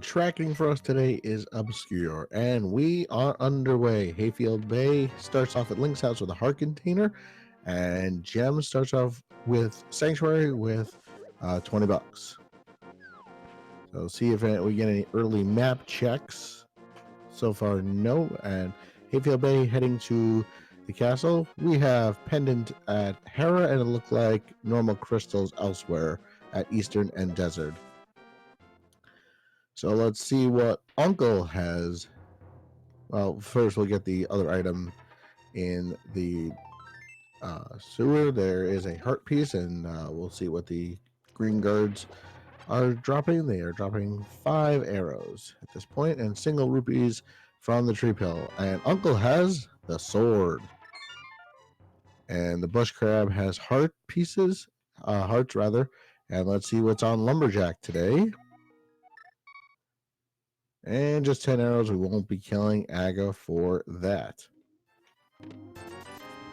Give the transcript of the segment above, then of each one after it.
tracking for us today is obscure, and we are underway. Hayfield Bay starts off at Link's house with a heart container, and Gem starts off with Sanctuary with $20. So see if we get any early map checks. So far, no. And Hayfield Bay heading to the castle. We have Pendant at Hera, and it looked like normal crystals elsewhere at Eastern and Desert. So let's see what Uncle has. Well, first we'll get the other item in the sewer. There is a heart piece, and we'll see what the green guards are dropping. They are dropping 5 arrows at this point and single rupees from the tree pill. And Uncle has the sword. And the bush crab has hearts rather. And let's see what's on Lumberjack today. And just 10 arrows. We won't be killing Aga for that.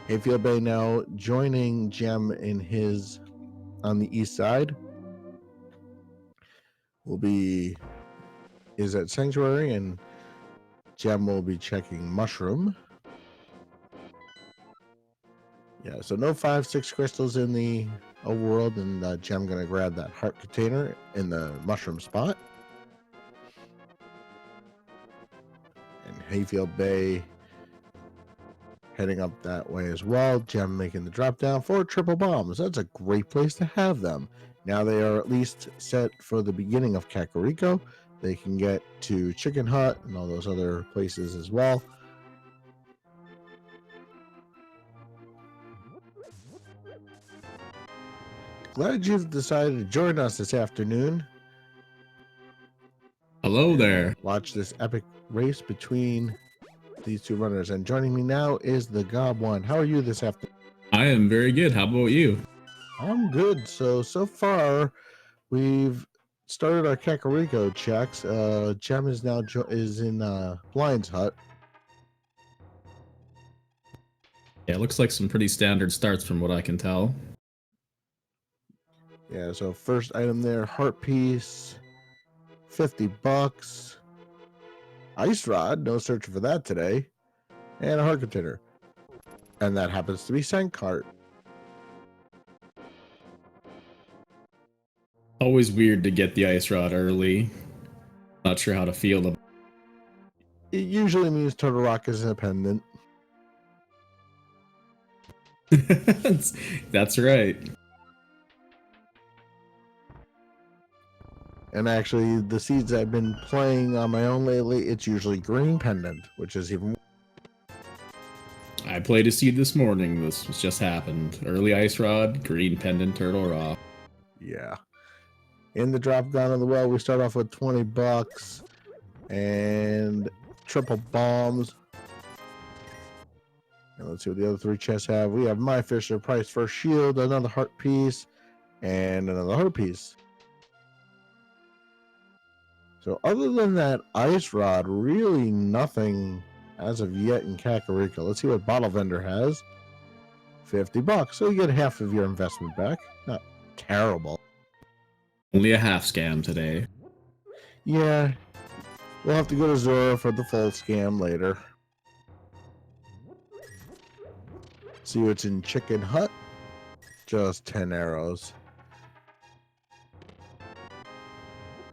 Hayfield Bay now joining Gem in his on the east side. Is at Sanctuary, and Gem will be checking Mushroom. Yeah, so no 5-6 crystals in the overworld, and Gem gonna grab that heart container in the mushroom spot. And Hayfield Bay heading up that way as well. Gem making the drop down for triple bombs. That's a great place to have them. Now they are at least set for the beginning of Kakariko. They can get to Chicken Hut and all those other places as well. Glad you've decided to join us this afternoon. Hello there. Watch this epic race between these two runners. And joining me now is the Gob One. How are you this afternoon? I am very good. How about you? I'm good. So far, we've started our Kakariko checks. Gem is now in Blind's hut. Yeah, it looks like some pretty standard starts from what I can tell. Yeah, so first item there, heart piece, $50. Ice rod, no searching for that today. And a heart container. And that happens to be Sankart. Always weird to get the ice rod early. Not sure how to feel about it. Usually means Turtle Rock is independent. That's right. And actually, the seeds I've been playing on my own lately, it's usually green pendant, which is even. I played a seed this morning. This just happened. Early ice rod, green pendant, turtle rock. Yeah. In the drop down of the well, we start off with $20 and triple bombs. And let's see what the other 3 chests have. We have My Fisher Price First Shield, another heart piece, and another heart piece. So other than that ice rod, really nothing as of yet in Kakariko. Let's see what Bottle Vendor has. $50. So you get half of your investment back. Not terrible. Only a half scam today. Yeah. We'll have to go to Zora for the full scam later. See what's in Chicken Hut. Just 10 arrows.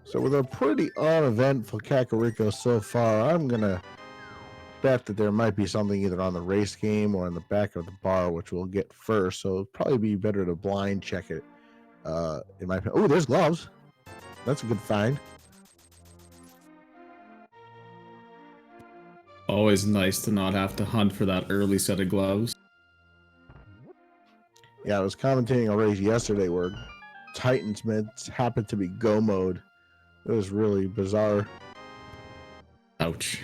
So with a pretty uneventful Kakariko so far, I'm going to bet that there might be something either on the race game or in the back of the bar, which we'll get first. So it'll probably be better to blind check it. In my opinion. Oh, there's gloves. That's a good find. Always nice to not have to hunt for that early set of gloves. Yeah, I was commentating a race yesterday where Titan's mids happened to be go mode. It was really bizarre. Ouch.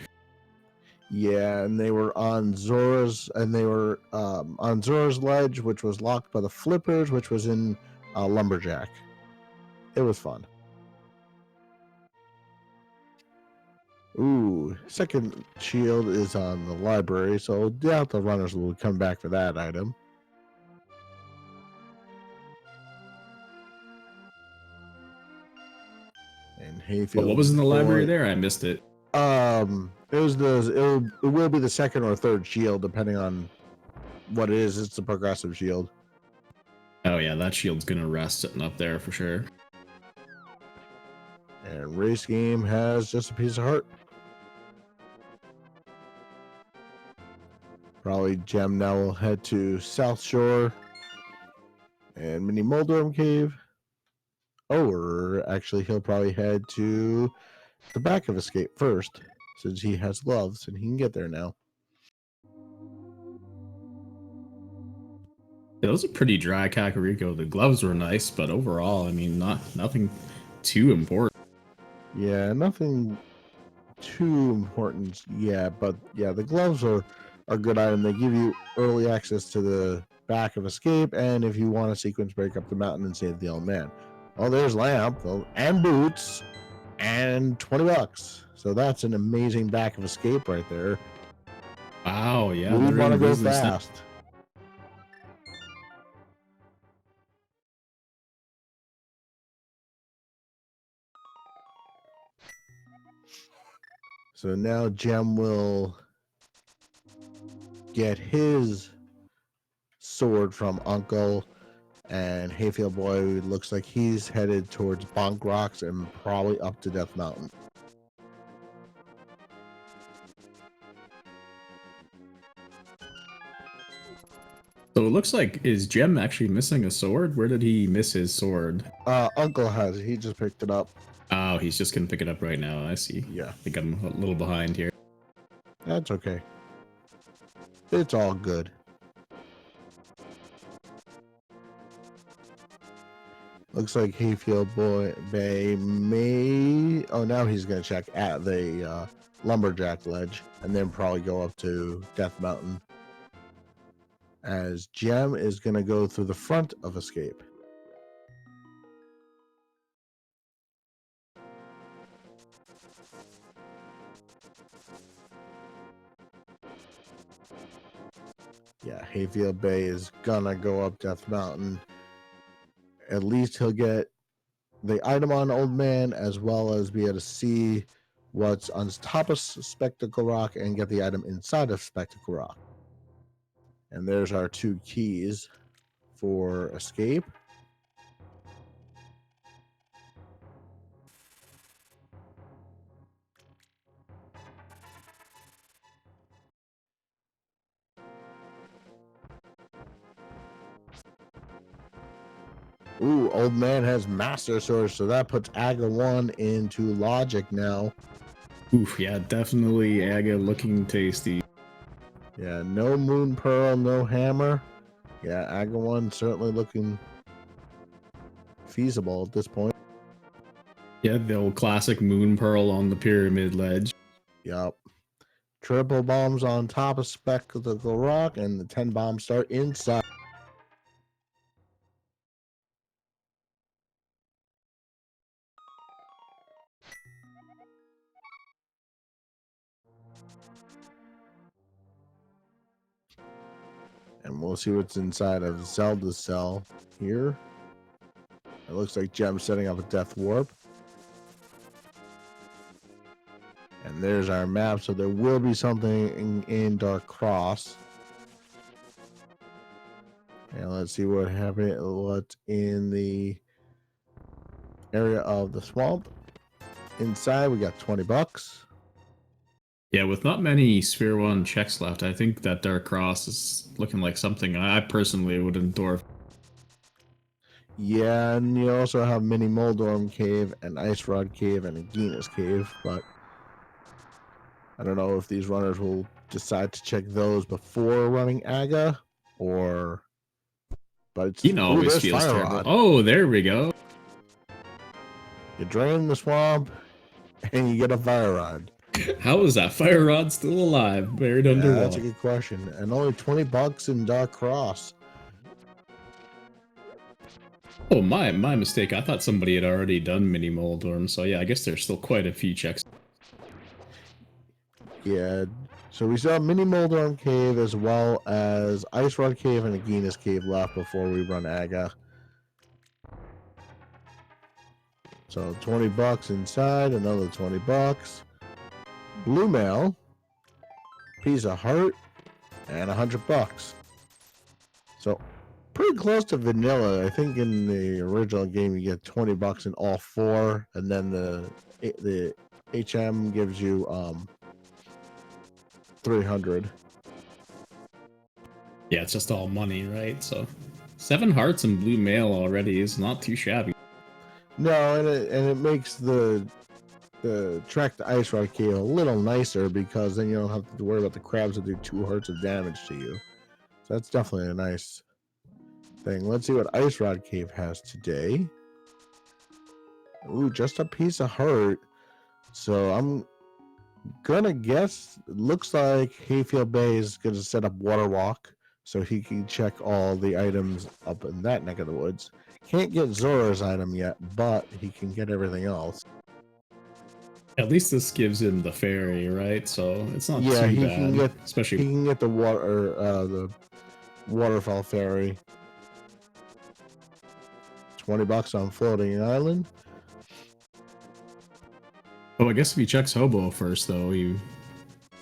Yeah, and they were on Zora's, on Zora's ledge, which was locked by the flippers, which was in Lumberjack. It was fun. Ooh, second shield is on the library, so doubt the runners will come back for that item. And Hayfield. But what was in the library there? I missed it. It will be the second or third shield, depending on what it is. It's the progressive shield. Oh yeah, that shield's gonna rest sitting up there for sure. And race game has just a piece of heart. Probably Gem now will head to South Shore and Mini Moldorm Cave. Or actually, he'll probably head to the back of Escape first, since he has gloves and he can get there now. Yeah, those are pretty dry Kakariko. The gloves were nice, but overall, I mean, nothing too important. Yeah, nothing too important yet, but yeah, the gloves are a good item. They give you early access to the back of Escape, and if you want a sequence break up the mountain and save the old man. Oh, there's Lamp and boots and $20. So that's an amazing back of Escape right there. Wow, yeah, We they're want to in go business now. fast. So now Gem will get his sword from Uncle, and Hayfield Boy looks like he's headed towards Bonk Rocks and probably up to Death Mountain. So it looks like, is Gem actually missing a sword? Where did he miss his sword? Uncle has it. He just picked it up. Oh, he's just gonna pick it up right now. I see. Yeah. I think I'm a little behind here. That's okay. It's all good. Looks like Hayfield Bay may... Oh, now he's going to check at the Lumberjack Ledge and then probably go up to Death Mountain. As Gem is going to go through the front of Escape. Yeah, Hayfield Bay is gonna go up Death Mountain. At least he'll get the item on Old Man, as well as be able to see what's on top of Spectacle Rock and get the item inside of Spectacle Rock. And there's our 2 keys for Escape. Ooh, Old Man has Master Sword, so that puts Aga 1 into Logic now. Oof, yeah, definitely Aga looking tasty. Yeah, no Moon Pearl, no Hammer. Yeah, Aga 1 certainly looking feasible at this point. Yeah, the old classic Moon Pearl on the pyramid ledge. Yup. Triple bombs on top of Spectacle Rock, and the 10 bombs start inside. And we'll see what's inside of Zelda's cell here. It looks like Gem's setting up a Death Warp. And there's our map, so there will be something in Dark Cross. And let's see what happened. What's in the area of the swamp. Inside, we got $20. Yeah, with not many Sphere 1 checks left, I think that Dark Cross is looking like something I personally would endorse. Yeah, and you also have Mini Moldorm Cave, and Ice Rod Cave, and Aegina's Cave, but I don't know if these runners will decide to check those before running Aga, or... But it's... He always feels Fire terrible. Rod. Oh, there we go. You drain the swamp, and you get a Fire Rod. How is that Fire Rod still alive, buried underwater? That's a good question. And only $20 in Dark Cross. Oh, my mistake. I thought somebody had already done Mini Moldorm, so yeah, I guess there's still quite a few checks. Yeah, so we saw Mini Moldorm Cave as well as Ice Rod Cave and Aegina's Cave left before we run Aga. So 20 bucks inside, another 20 bucks. Blue mail, piece of heart, and 100 bucks. So pretty close to vanilla. I think in the original game you get 20 bucks in all 4, and then the HM gives you 300. Yeah, it's just all money, right? So 7 hearts and blue mail already is not too shabby. No, and it makes the track to Ice Rod Cave a little nicer, because then you don't have to worry about the crabs that do 2 hearts of damage to you. So that's definitely a nice thing. Let's see what Ice Rod Cave has today. Ooh, just a piece of heart. So I'm gonna guess, it looks like Hayfield Bay is gonna set up Water Walk so he can check all the items up in that neck of the woods. Can't get Zora's item yet, but he can get everything else. At least this gives him the fairy, right? So it's not Yeah, too he bad. can get Especially he can get the waterfall fairy. 20 bucks on floating island. oh, I guess if he checks Hobo first, though, he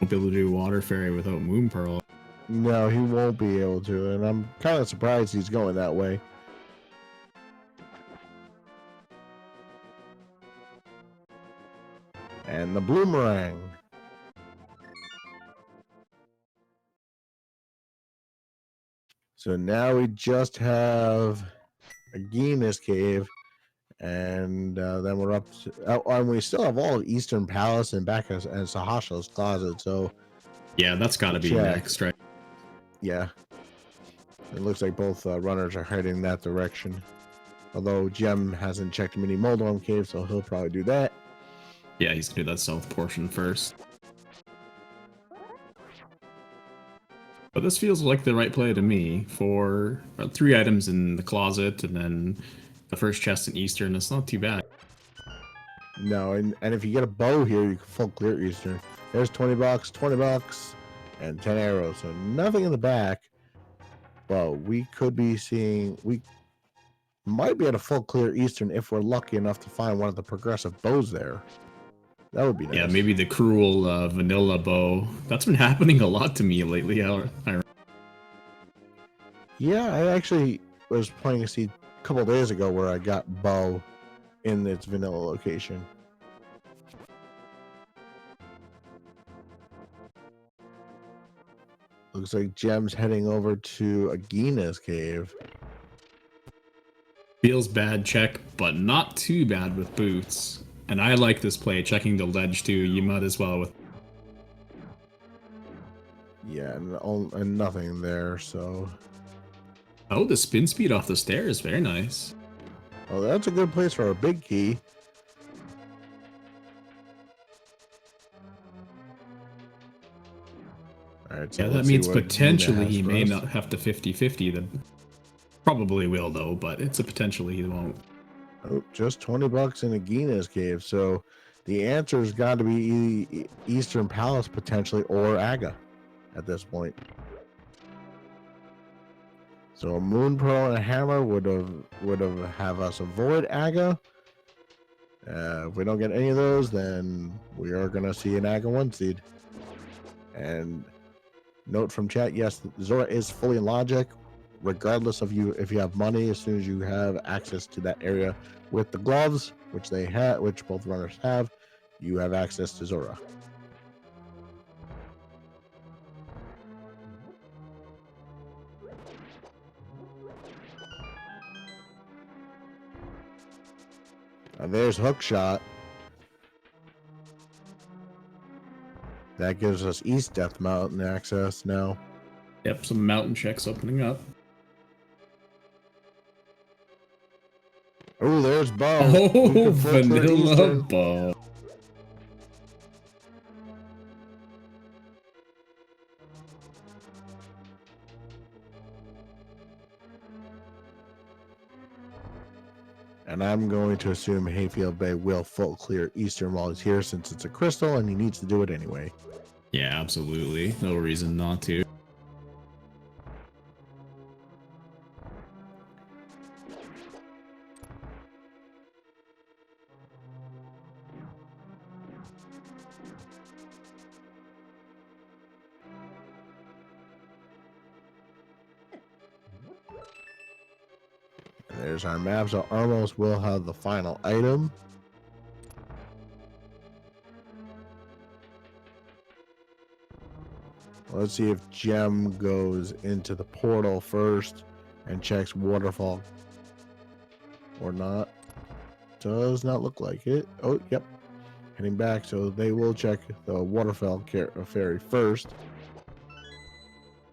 won't be able to do Water Fairy without Moon Pearl. No, he won't be able to, and I'm kind of surprised he's going that way. And the Bloomerang. So now we just have a Guinness Cave, and then we're up to, and we still have all of Eastern Palace and back as Sahasha's Closet. So Yeah, that's got to be check. next, right? Yeah, it looks like both runners are heading that direction. Although Gem hasn't checked Mini Moldorm Cave, so he'll probably do that. Yeah, he's gonna do that south portion first. But this feels like the right play to me for 3 items in the closet and then the first chest in Eastern. It's not too bad. No, and if you get a bow here, you can full clear Eastern. There's 20 bucks, 20 bucks, and 10 arrows. So nothing in the back. But we could be seeing, we might be at a full clear Eastern if we're lucky enough to find one of the progressive bows there. That would be nice. Yeah, maybe the cruel vanilla bow. That's been happening a lot to me lately. Yeah, I actually was playing a seed a couple days ago where I got bow in its vanilla location. Looks like Gem's heading over to Agina's cave. Feels bad check, but not too bad with boots. And I like this play, checking the ledge too. You might as well with. Yeah, and nothing there, so. Oh, the spin speed off the stairs, very nice. Oh, that's a good place for a big key. All right, so Yeah, that means potentially he may not have to 50-50. That probably will though, but it's a potentially he won't. Oh, just 20 bucks in Agina's cave. So the answer's got to be Eastern Palace potentially or Aga at this point. So a Moon Pearl and a Hammer would have us avoid Aga. If we don't get any of those, then we are gonna see an Aga 1 seed. And note from chat, yes, Zora is fully in logic, regardless of if you have money. As soon as you have access to that area with the gloves, which they have, which both runners have, you have access to Zora. And there's Hookshot. That gives us East Death Mountain access now. Yep, some mountain checks opening up. Oh, there's Bo. Oh, vanilla Bo. And I'm going to assume Hayfield Bay will full clear Eastern while he's here, since it's a crystal and he needs to do it anyway. Yeah, absolutely. No reason not to. There's our map, so Armos will have the final item. Let's see if Gem goes into the portal first and checks waterfall or not. Does not look like it. Oh, yep. Heading back, so they will check the waterfall ferry first.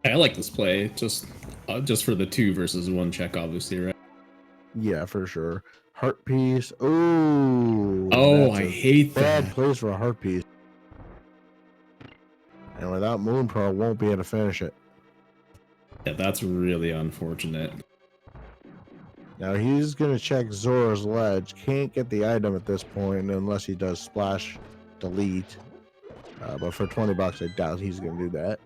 I like this play, just for the 2 versus 1 check, obviously, right? Yeah, for sure. Heart piece. Oh, Oh, I hate bad that. place for a heart piece. And without Moon Pearl, won't be able to finish it. Yeah, that's really unfortunate. Now he's going to check Zora's Ledge. Can't get the item at this point unless he does splash delete. But for 20 bucks, I doubt he's going to do that.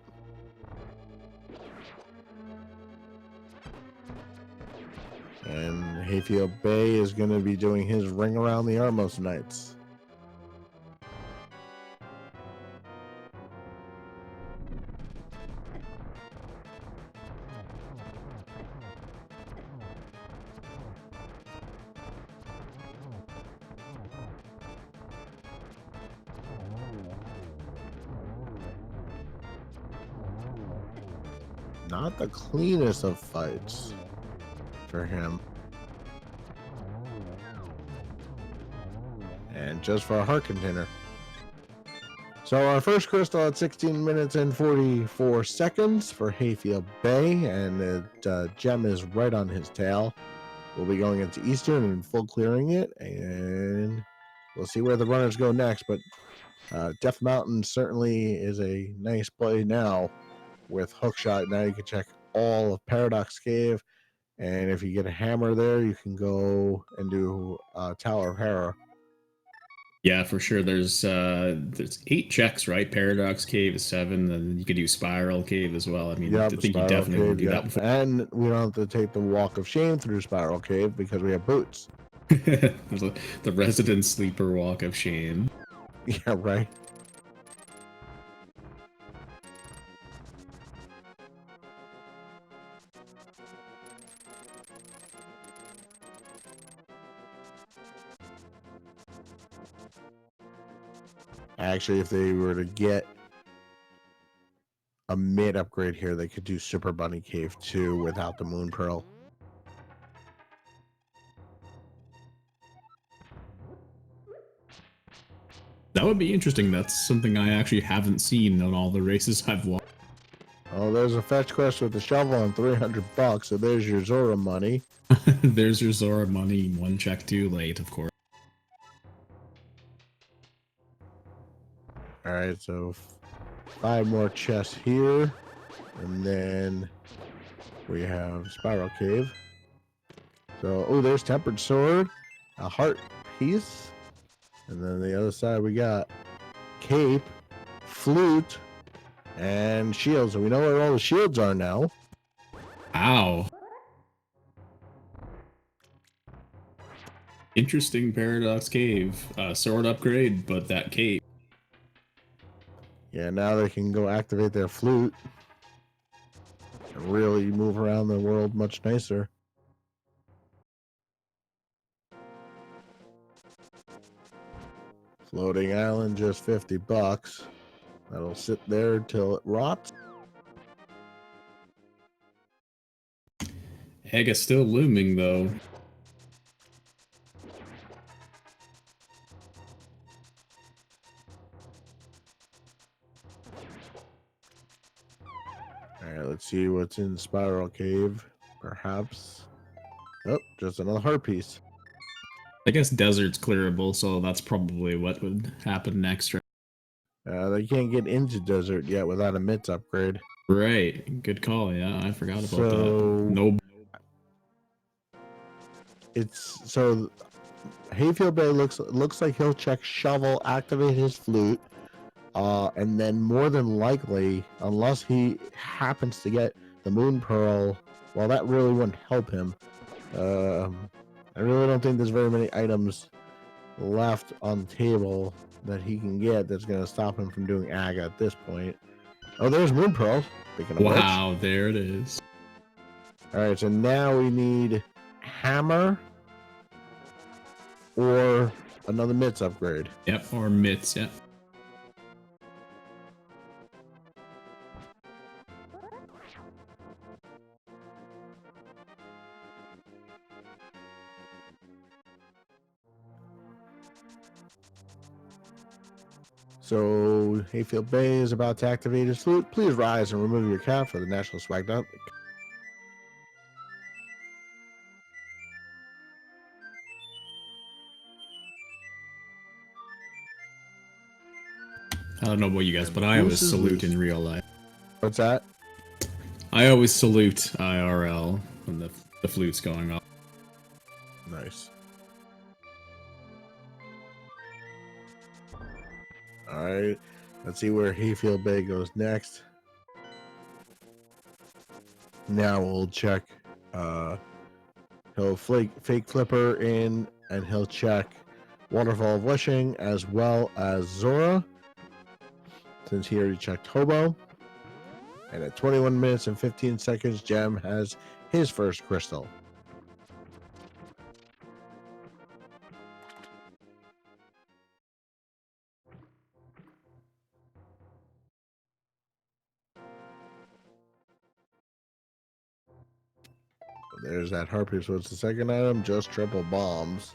And Hayfield Bay is going to be doing his ring around the Armos Knights. Not the cleanest of fights for him. And just for a heart container. So our first crystal at 16 minutes and 44 seconds for Hayfield Bay, and Gem is right on his tail. We'll be going into Eastern and full clearing it, and we'll see where the runners go next. But Death Mountain certainly is a nice play now with Hookshot. Now you can check all of Paradox Cave, and if you get a hammer there, you can go and do Tower of Hera. Yeah, for sure. There's 8 checks, right? Paradox Cave is 7, and you could do Spiral Cave as well. I mean, Yep, I think you Spiral definitely want Cave, to do that before. And we don't have to take the Walk of Shame through Spiral Cave because we have boots. There's the Resident Sleeper Walk of Shame. Yeah, right. Actually, if they were to get a mid upgrade here, they could do Super Bunny Cave too without the Moon Pearl. That would be interesting. That's something I actually haven't seen on all the races I've won. Oh, there's a fetch quest with the shovel on 300 bucks, so there's your Zora money. There's your Zora money, 1 check too late, of course. Alright, so 5 more chests here, and then we have Spiral Cave. So, oh, there's Tempered Sword, a heart piece, and then the other side we got Cape, Flute, and Shields. So we know where all the shields are now. Ow. Interesting Paradox Cave. Sword upgrade, but that cape. Yeah, now they can go activate their flute and really move around the world much nicer. Floating island, just 50 bucks. That'll sit there till it rots. Egg is still looming, though. Alright, let's see what's in Spiral Cave. Perhaps. Oh, just another heart piece. I guess desert's clearable, so that's probably what would happen next. They can't get into desert yet without a mitts upgrade. Right, good call. Yeah, I forgot about that. No. It's so Hayfield Bay looks like he'll check shovel, activate his flute, and then more than likely, unless he happens to get the Moon Pearl, well, that really wouldn't help him. I really don't think there's very many items left on the table that he can get that's going to stop him from doing Aga at this point. Oh, there's Moon Pearl. Speaking of wow, which. There it is. All right, so now we need hammer or another mitts upgrade. Yep, or mitts, yep. So Hayfield Bay is about to activate his flute. Please rise and remove your cap for the National Swag Dump. I don't know about you guys, And but the I always goose is salute loose. in real life. What's that? I always salute IRL when the flute's going off. Nice. All right. Let's see where Hayfield Bay goes next. Now we'll check. He'll fake flipper in, and he'll check Waterfall of Wishing as well as Zora, since he already checked Hobo. And at 21 minutes and 15 seconds, Gem has his first crystal. There's that Harpy. So it's the second item, just triple bombs.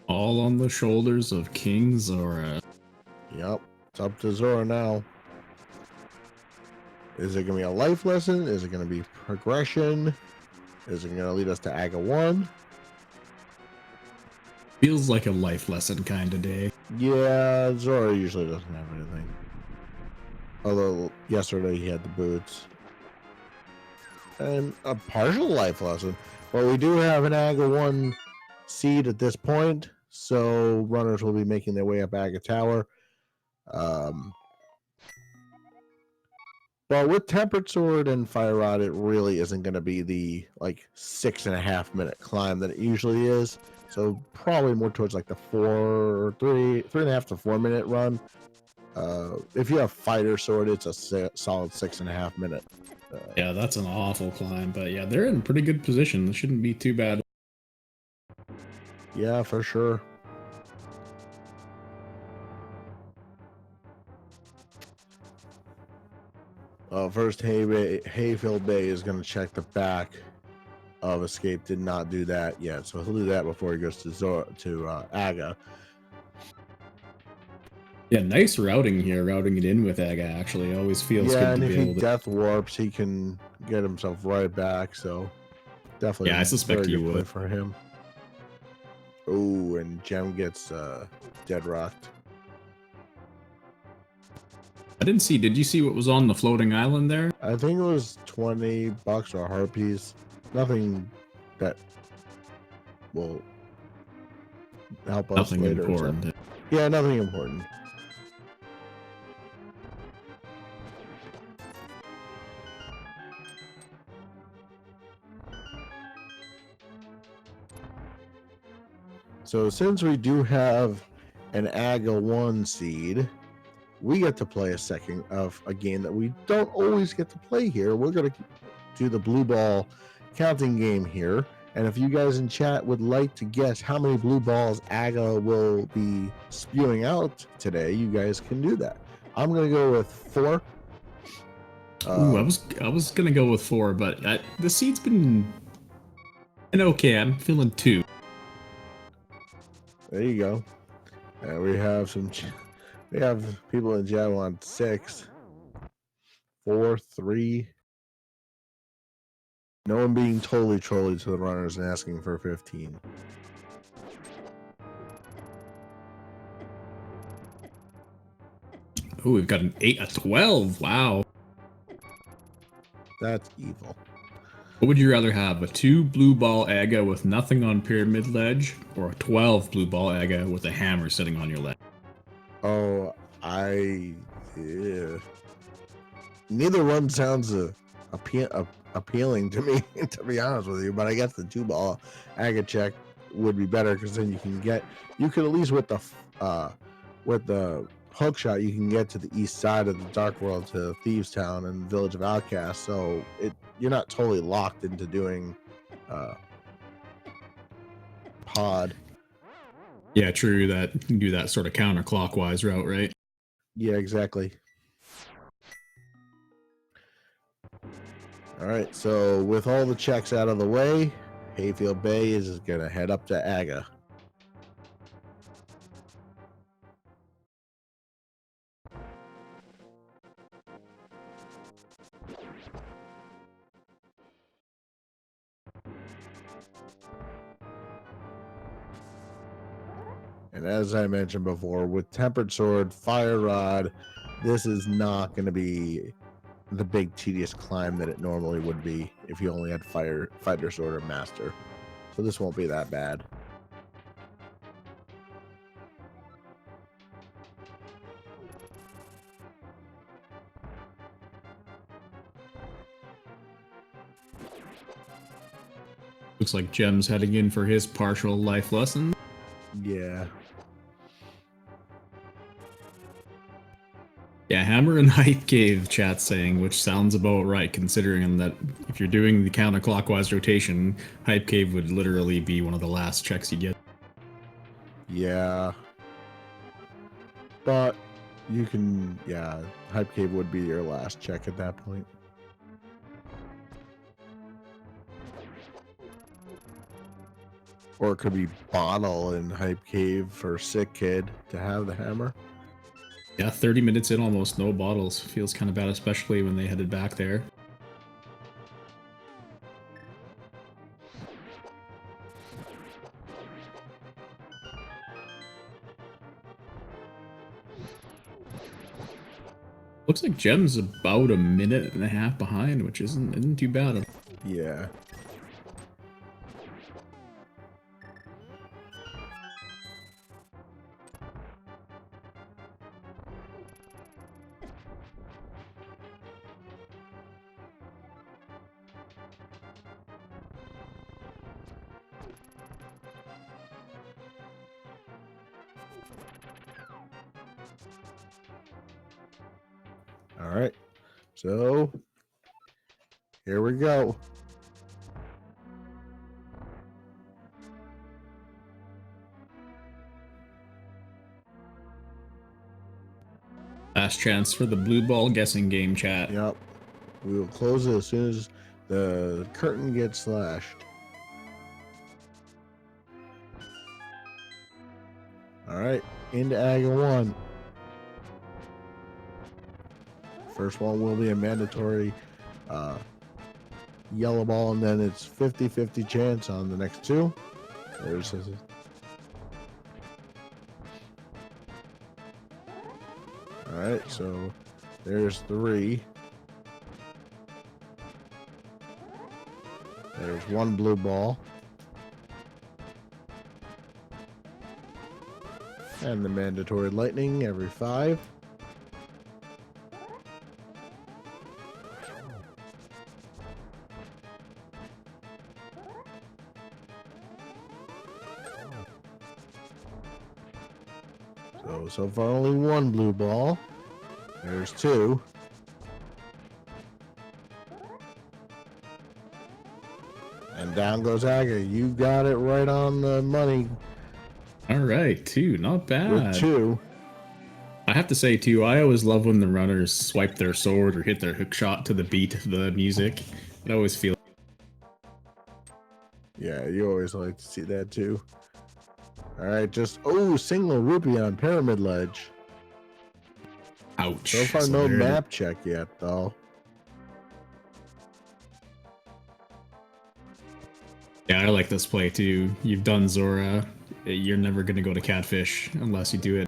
All on the shoulders of King Zora. Yep, it's up to Zora now. Is it going to be a life lesson? Is it going to be progression? Is it going to lead us to Aga 1? Feels like a life lesson kind of day. Yeah, Zora usually doesn't have anything. Although yesterday he had the boots. And a partial life lesson. But we do have an Aga 1 seed at this point, so runners will be making their way up Aga Tower. But with Tempered Sword and Fire Rod, it really isn't going to be the 6.5 minute climb that it usually is. So probably more towards like the 3.5 to 4 minute run. If you have Fighter Sword, it's a solid 6.5 minute. Yeah, that's an awful climb, but yeah, they're in pretty good position. It shouldn't be too bad. Yeah, for sure. First, Hayfield Bay is going to check the back of Escape. Did not do that yet, so he'll do that before he goes to Aga. Yeah, nice routing here, routing it in with Aga, actually. Always feels good and to if be he able to... death warps, he can get himself right back, so definitely Yeah, I suspect very you good play would. for him. Oh, and Gem gets dead rocked. I didn't see, did you see what was on the floating island there? I think it was $20 or harpies. Nothing that will help us Nothing later. important. Yeah, nothing important. So since we do have an Aga 1 seed, we get to play a game that we don't always get to play here. We're going to do the blue ball counting game here. And if you guys in chat would like to guess how many blue balls Aga will be spewing out today, you guys can do that. I'm going to go with 4. Ooh, I was gonna go with 4, but the seed's been okay. I'm feeling 2. There you go. And we have we have people in chat want 6, 4, 3. No one being totally trolly to the runners and asking for 15. Ooh, we've got an 8, a 12. Wow. That's evil. What would you rather have? A 2 blue ball Aga with nothing on pyramid ledge, or a 12 blue ball Aga with a hammer sitting on your ledge? Oh, neither one sounds appealing to me, to be honest with you. But I guess the 2 ball Aga check would be better, because then you could at least with the hookshot, you can get to the east side of the Dark World to Thieves Town and Village of Outcasts. So you're not totally locked into doing pod. Yeah, true. That you can do that sort of counterclockwise route, right? Yeah, exactly. All right, so with all the checks out of the way, Hayfield Bay is going to head up to Aga. And as I mentioned before, with Tempered Sword, Fire Rod, this is not going to be the big tedious climb that it normally would be if you only had Fighter Sword or Master. So this won't be that bad. Looks like Jem's heading in for his partial life lesson. Yeah. Yeah, Hammer and Hype Cave, chat saying, which sounds about right, considering that if you're doing the counterclockwise rotation, Hype Cave would literally be one of the last checks you get. Yeah. But you can, yeah, Hype Cave would be your last check at that point. Or it could be Bottle in Hype Cave for Sick Kid to have the hammer. Yeah, 30 minutes in, almost no bottles. Feels kind of bad, especially when they headed back there. Looks like Jem's about a minute and a half behind, which isn't too bad. Yeah. All right. So here we go. Last chance for the blue ball guessing game, chat. Yep. We will close it as soon as the curtain gets slashed. All right. Into Aga 1. First one will be a mandatory yellow ball, and then it's 50-50 chance on the next two. There's all right, so there's 3. There's 1 blue ball. And the mandatory lightning every 5. So far only 1 blue ball. There's 2. And down goes Aga. You got it right on the money. All right, 2, not bad. With 2. I have to say, too, I always love when the runners swipe their sword or hit their hook shot to the beat of the music. I always feel... Yeah, you always like to see that, too. All right, just, single rupee on Pyramid Ledge. Ouch. So far, no map check yet, though. Yeah, I like this play, too. You've done Zora. You're never going to go to Catfish unless you do it.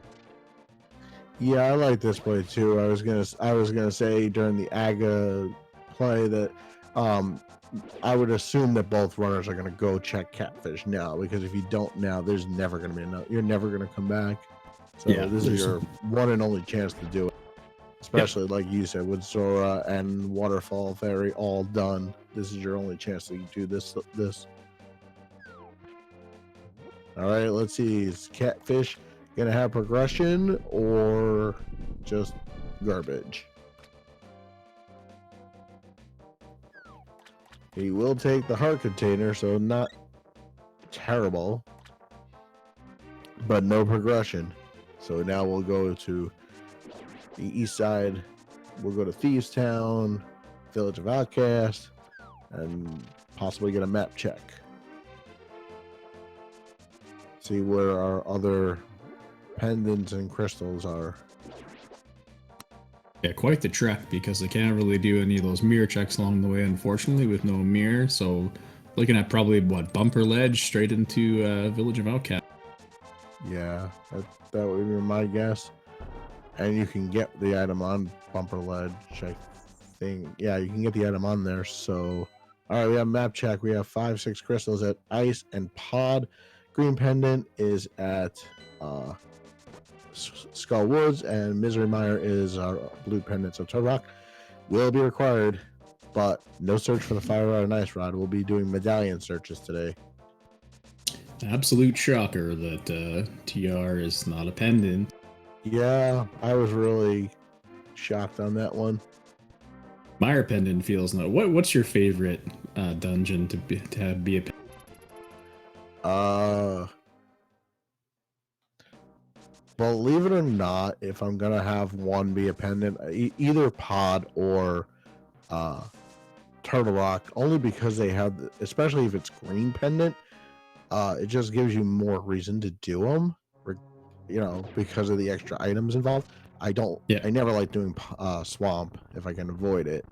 Yeah, I like this play, too. I was gonna say during the Aga play that I would assume that both runners are going to go check Catfish now, because if you don't now, there's never going to be enough. You're never going to come back. So yeah, this is your one and only chance to do it. Especially like you said, with Zora and Waterfall Ferry all done. This is your only chance to do this. All right, let's see. Is Catfish gonna have progression or just garbage? He will take the heart container, so not terrible, but no progression. So now we'll go to the east side. We'll go to Thieves Town, Village of Outcast, and possibly get a map check. See where our other pendants and crystals are. Yeah, quite the trek, because I can't really do any of those mirror checks along the way, unfortunately, with no mirror. So looking at probably, what, Bumper Ledge straight into Village of Outcast. Yeah, that would be my guess. And you can get the item on Bumper Ledge, I think. Yeah, you can get the item on there. So, all right, we have map check. We have 5-6 crystals at Ice and Pod. Green pendant is at Skull Woods, and Misery Mire is our blue pendant. So Toad Rock will be required, but no search for the Fire Rod and Ice Rod. We'll be doing medallion searches today. Absolute shocker that TR is not a pendant. Yeah, I was really shocked on that one. Mire pendant feels no. What's your favorite dungeon to be a pendant? Believe it or not, if I'm gonna have one be a pendant, either Pod or Turtle Rock, only because they have, especially if it's green pendant, it just gives you more reason to do them, because of the extra items involved. I never like doing Swamp if I can avoid it.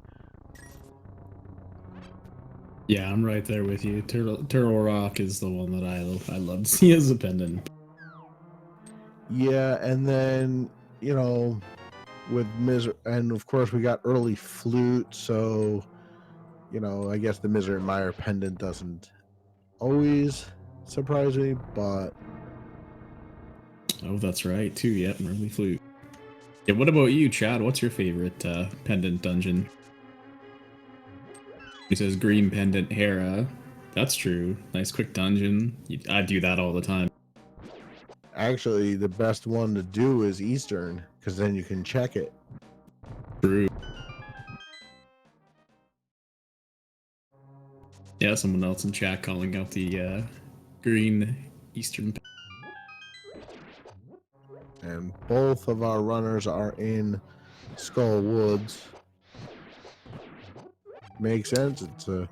Yeah, I'm right there with you. Turtle Rock is the one that I love to see as a pendant. Yeah, and then with and of course we got early Flute, so I guess the Misery Mire pendant doesn't always surprise me, but oh, that's right too. Yep, early Flute. Yeah, what about you, Chad? What's your favorite pendant dungeon? He says green pendant Hera. That's true. Nice quick dungeon. I do that all the time. actually the best one to do is Eastern, because then you can check it. True. Yeah, someone else in chat calling out the green Eastern. And both of our runners are in Skull Woods. Makes sense. It's a.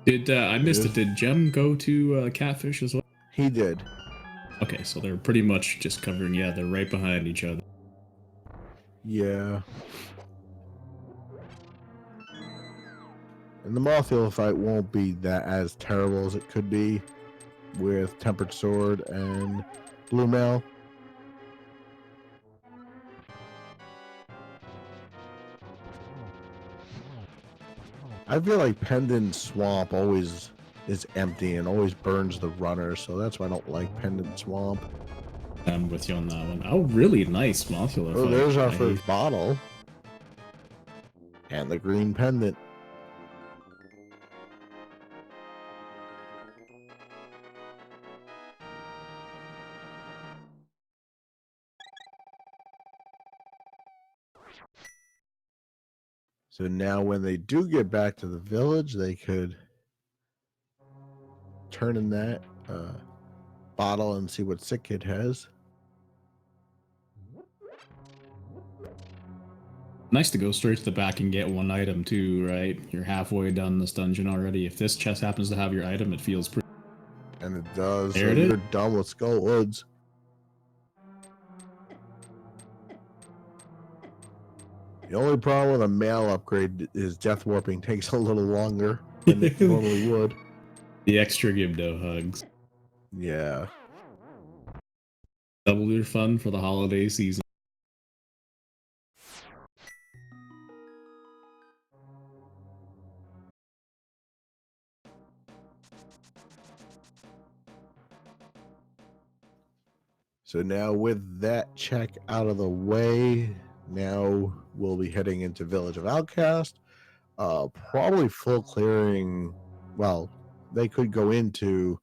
Did I missed it? Did Jem go to Catfish as well? He did. Okay, so they're pretty much just covering. Yeah, they're right behind each other. Yeah. And the Mothfield fight won't be that as terrible as it could be with Tempered Sword and Blue Mail. I feel like Pendant Swamp always is empty and always burns the runner, so that's why I don't like Pendant Swamp. I'm with you on that one. Oh, really nice Mothula fight. Oh, there's our first bottle. And the green pendant. So now when they do get back to the village, they could turn in that bottle and see what Sick Kid has. Nice to go straight to the back and get one item too, right? You're halfway done this dungeon already. If this chest happens to have your item, it feels pretty. And it does. There so it is. You're done with Skull Woods. The only problem with a mail upgrade is death warping takes a little longer than it normally would. The extra Gibdo hugs. Yeah. Double your fun for the holiday season. So now with that check out of the way, now we'll be heading into Village of Outcast. Probably full clearing. Well, they could go into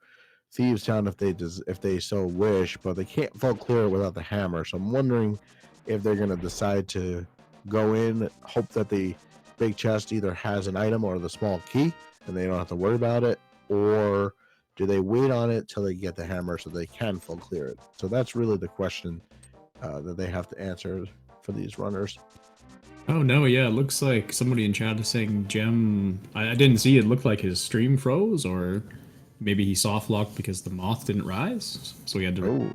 Thieves Town if they so wish, but they can't fall clear without the hammer. So I'm wondering if they're gonna decide to go in, hope that the big chest either has an item or the small key, and they don't have to worry about it, or do they wait on it till they get the hammer so they can full clear it? So that's really the question that they have to answer for these runners. Oh no, yeah, it looks like somebody in chat is saying Gem. I didn't see it. Looked like his stream froze, or maybe he soft locked because the moth didn't rise, so he had to.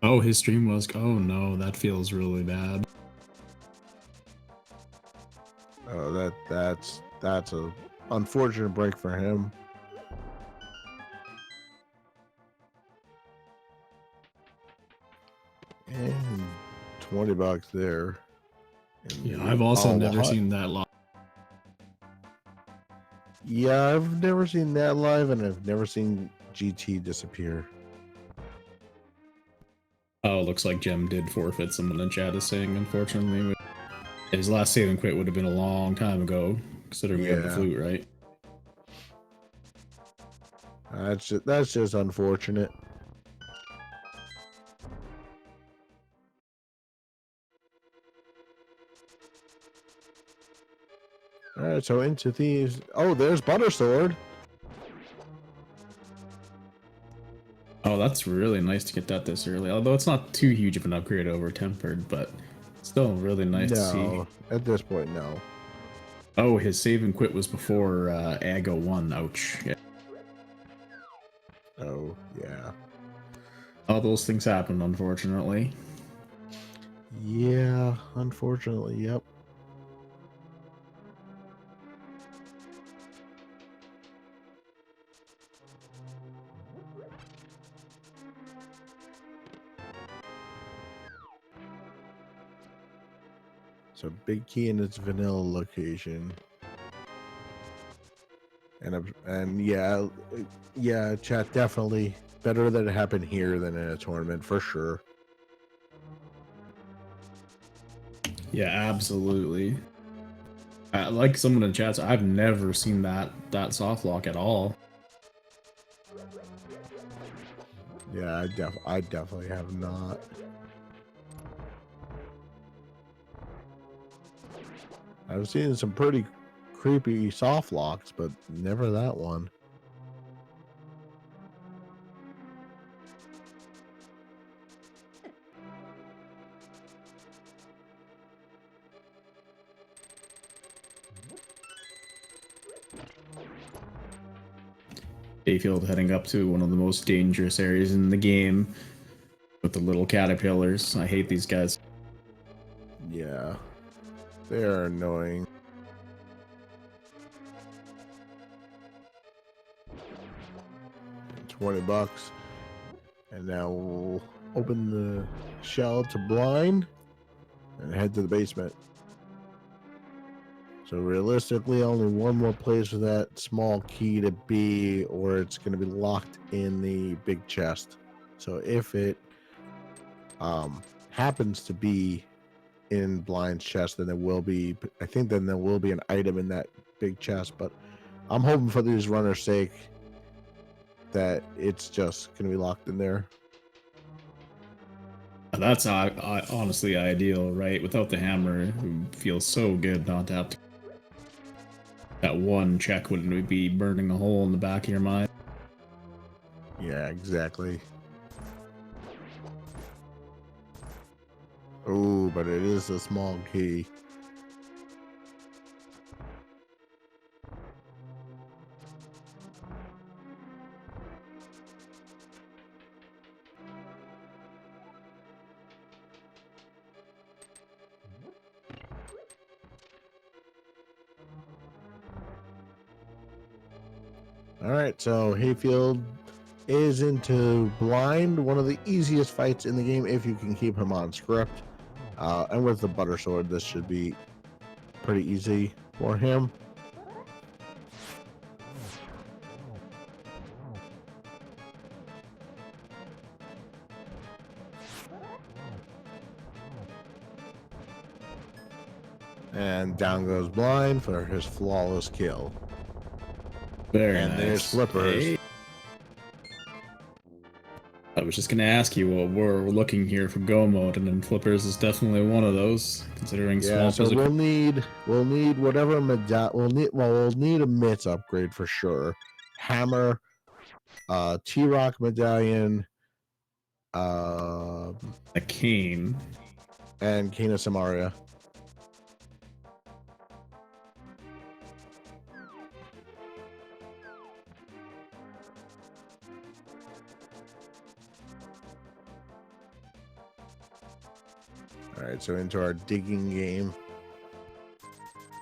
Oh, Oh, his stream was. Oh no, that feels really bad. that's a unfortunate break for him. And $20 there. Yeah, I've also never hot. seen that live. Yeah, I've never seen that live, and I've never seen GT disappear. Oh, looks like Gem did forfeit. Someone in chat is saying, unfortunately. His last save and quit would have been a long time ago, considering we have the flute, right? That's just unfortunate. All right, so into thieves. Oh, there's Butter Sword. Oh, that's really nice to get that this early. Although it's not too huge of an upgrade over Tempered, but still really nice to see. No, at this point, no. Oh, his save and quit was before Ago 1. Ouch. Yeah. Oh, yeah. All those things happen, unfortunately. Yeah, unfortunately, yep. So big key in its vanilla location. And yeah, chat, definitely better that it happened here than in a tournament for sure. Yeah, absolutely. Like someone in chat, I've never seen that soft lock at all. Yeah, I definitely have not. I've seen some pretty creepy soft locks, but never that one. Bayfield heading up to one of the most dangerous areas in the game with the little caterpillars. I hate these guys. Yeah, they are annoying. $20, and now we'll open the shell to blind and head to the basement. So realistically, only one more place for that small key to be, or it's going to be locked in the big chest. So if it happens to be in Blind's chest, then there will be, I think then there will be an item in that big chest, but I'm hoping for these runners' sake that it's just going to be locked in there. That's honestly ideal, right? Without the hammer, it would feel so good not to have to. That one check wouldn't be burning a hole in the back of your mind. Yeah, exactly. Oh, but it is a small key. All right, so Hayfield is into blind, one of the easiest fights in the game if you can keep him on script. And with the butter sword, this should be pretty easy for him. And down goes Blind for his flawless kill. Very and nice. there's Flippers. Hey. I was just gonna ask you what we're looking here for go mode, and then Flippers is definitely one of those. Considering Yeah, Swamp so is a we'll need whatever we'll need a mitts upgrade for sure. Hammer, T-Rock medallion, a cane. and Kena Samaria. All right, so into our digging game.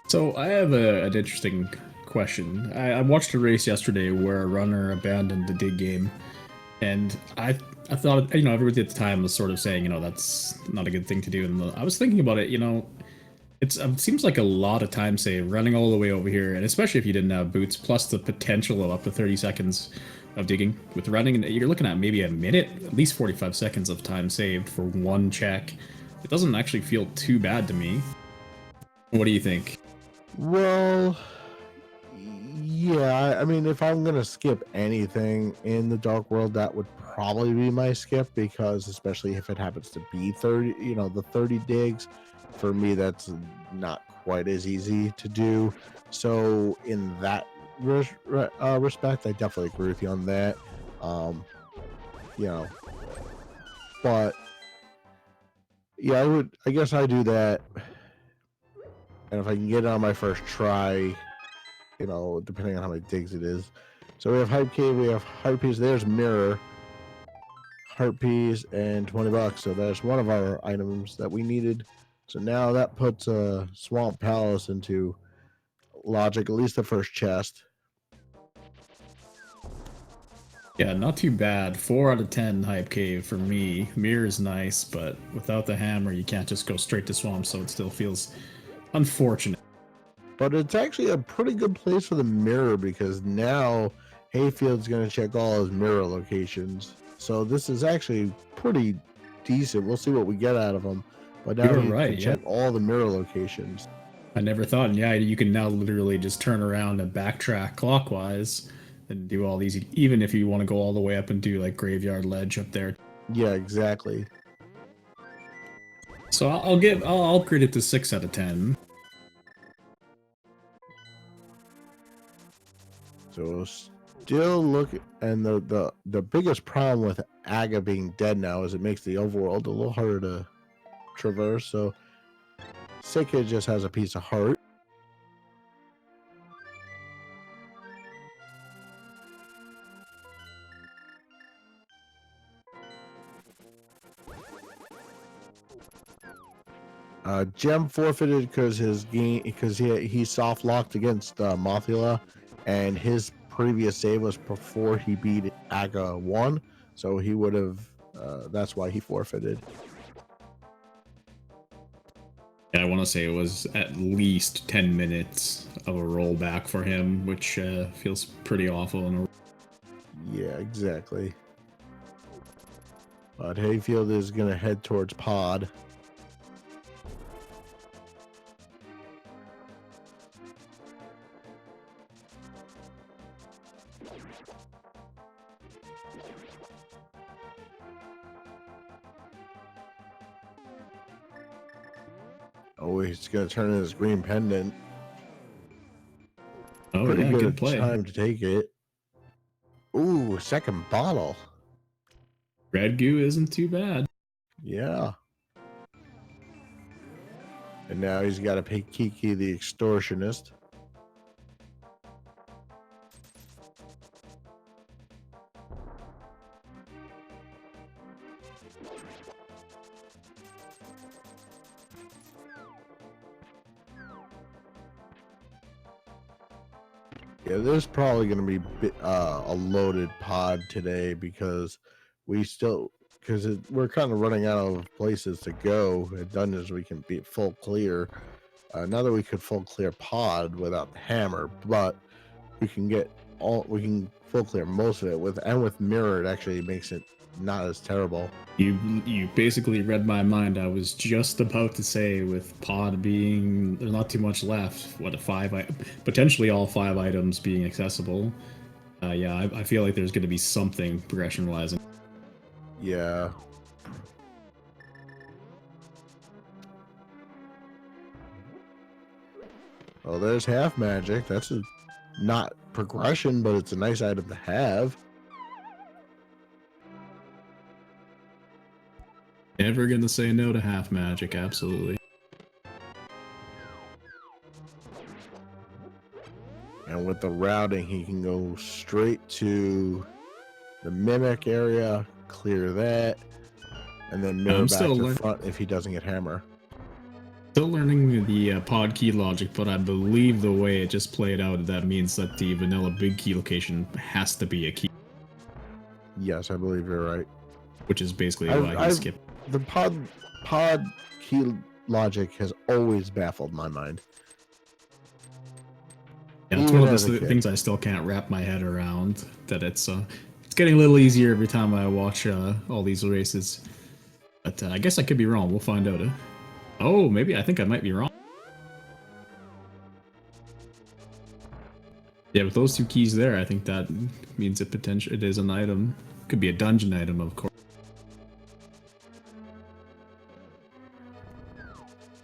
So I have an interesting question. I watched a race yesterday where a runner abandoned the dig game, and I thought, you know, everybody at the time was sort of saying, you know, that's not a good thing to do. And I was thinking about it, you know, it seems like a lot of time saved running all the way over here, and especially if you didn't have boots, plus the potential of up to 30 seconds of digging. With running, you're looking at maybe a minute, at least 45 seconds of time saved for one check. It doesn't actually feel too bad to me. What do you think? Well, yeah, I mean, if I'm gonna skip anything in the Dark World, that would probably be my skip, because especially if it happens to be 30, you know, the 30 digs, for me, that's not quite as easy to do. So in that respect, I definitely agree with you on that. You know, but yeah, I guess I do that, and if I can get it on my first try, you know, depending on how many digs it is. So we have Hype Cave, we have Heart Piece, there's Mirror, Heart Piece, and $20. So that's one of our items that we needed. So now that puts Swamp Palace into logic, at least the first chest. Yeah, not too bad. 4 out of 10 Hype Cave for me. Mirror's nice, but without the hammer, you can't just go straight to Swamp, so it still feels unfortunate. But it's actually a pretty good place for the mirror, because now Hayfield's going to check all his mirror locations. So this is actually pretty decent. We'll see what we get out of him. But now You're he right, can check all the mirror locations. I never thought, and yeah, you can now literally just turn around and backtrack clockwise and do all these, even if you want to go all the way up and do like Graveyard Ledge up there. Yeah, exactly. So I'll upgrade it to 6 out of 10. So still look, and the biggest problem with Aga being dead now is it makes the overworld a little harder to traverse. So Sika just has a piece of heart. Gem forfeited because he soft locked against Mothula, and his previous save was before he beat Aga 1, so he would have. That's why he forfeited. Yeah, I want to say it was at least 10 minutes of a rollback for him, which feels pretty awful. Yeah, exactly. But Hayfield is going to head towards Pod. Oh, he's going to turn in his green pendant. Oh, Pretty yeah, good play. time to take it. Ooh, second bottle. Red goo isn't too bad. Yeah. And now he's got to pay Kiki the extortionist. Yeah, there's probably going to be a loaded pod today, because we're kind of running out of places to go at dungeons we can be full clear. Not that we could full clear pod without the hammer, but we can full clear most of it. With mirror, it actually makes it not as terrible. You basically read my mind. I was just about to say, with pod being there's not too much left. What, potentially all 5 items being accessible. Yeah, I feel like there's going to be something progression wise. Yeah. Well, there's half magic. That's not progression, but it's a nice item to have. Never gonna say no to half magic, absolutely. And with the routing, he can go straight to the mimic area, clear that, and then mirror back to front if he doesn't get hammer. Still learning the pod key logic, but I believe the way it just played out, that means that the vanilla big key location has to be a key. Yes, I believe you're right. Which is basically why he skipped. The pod key logic has always baffled my mind. Yeah, it's one of those things I still can't wrap my head around. That it's getting a little easier every time I watch all these races. But I guess I could be wrong. We'll find out. Oh, maybe I think I might be wrong. Yeah, with those 2 keys there, I think that means it is an item. Could be a dungeon item, of course.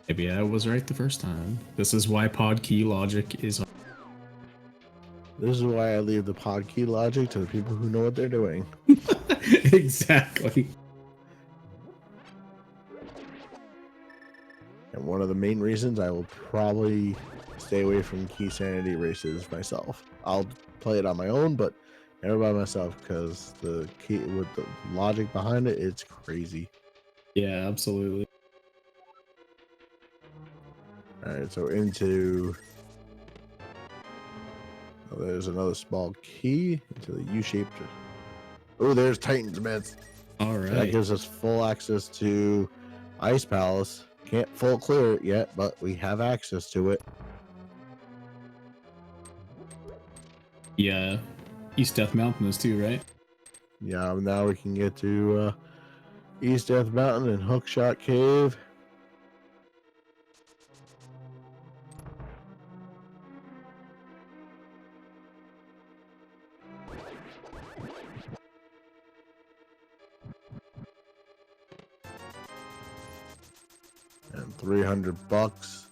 Maybe I was right the first time. This is why pod key logic is. This is why I leave the pod key logic to the people who know what they're doing. Exactly. And one of the main reasons I will probably stay away from key sanity races myself. I'll play it on my own, but never by myself, because the key with the logic behind it, it's crazy. Yeah, absolutely. All right, so into there's another small key into the U-shaped. Oh, there's Titan's Myth. All right, so that gives us full access to Ice Palace. Can't full clear it yet, but we have access to it. Yeah, East Death Mountain is too, right? Yeah, now we can get to East Death Mountain and Hookshot Cave. And $300.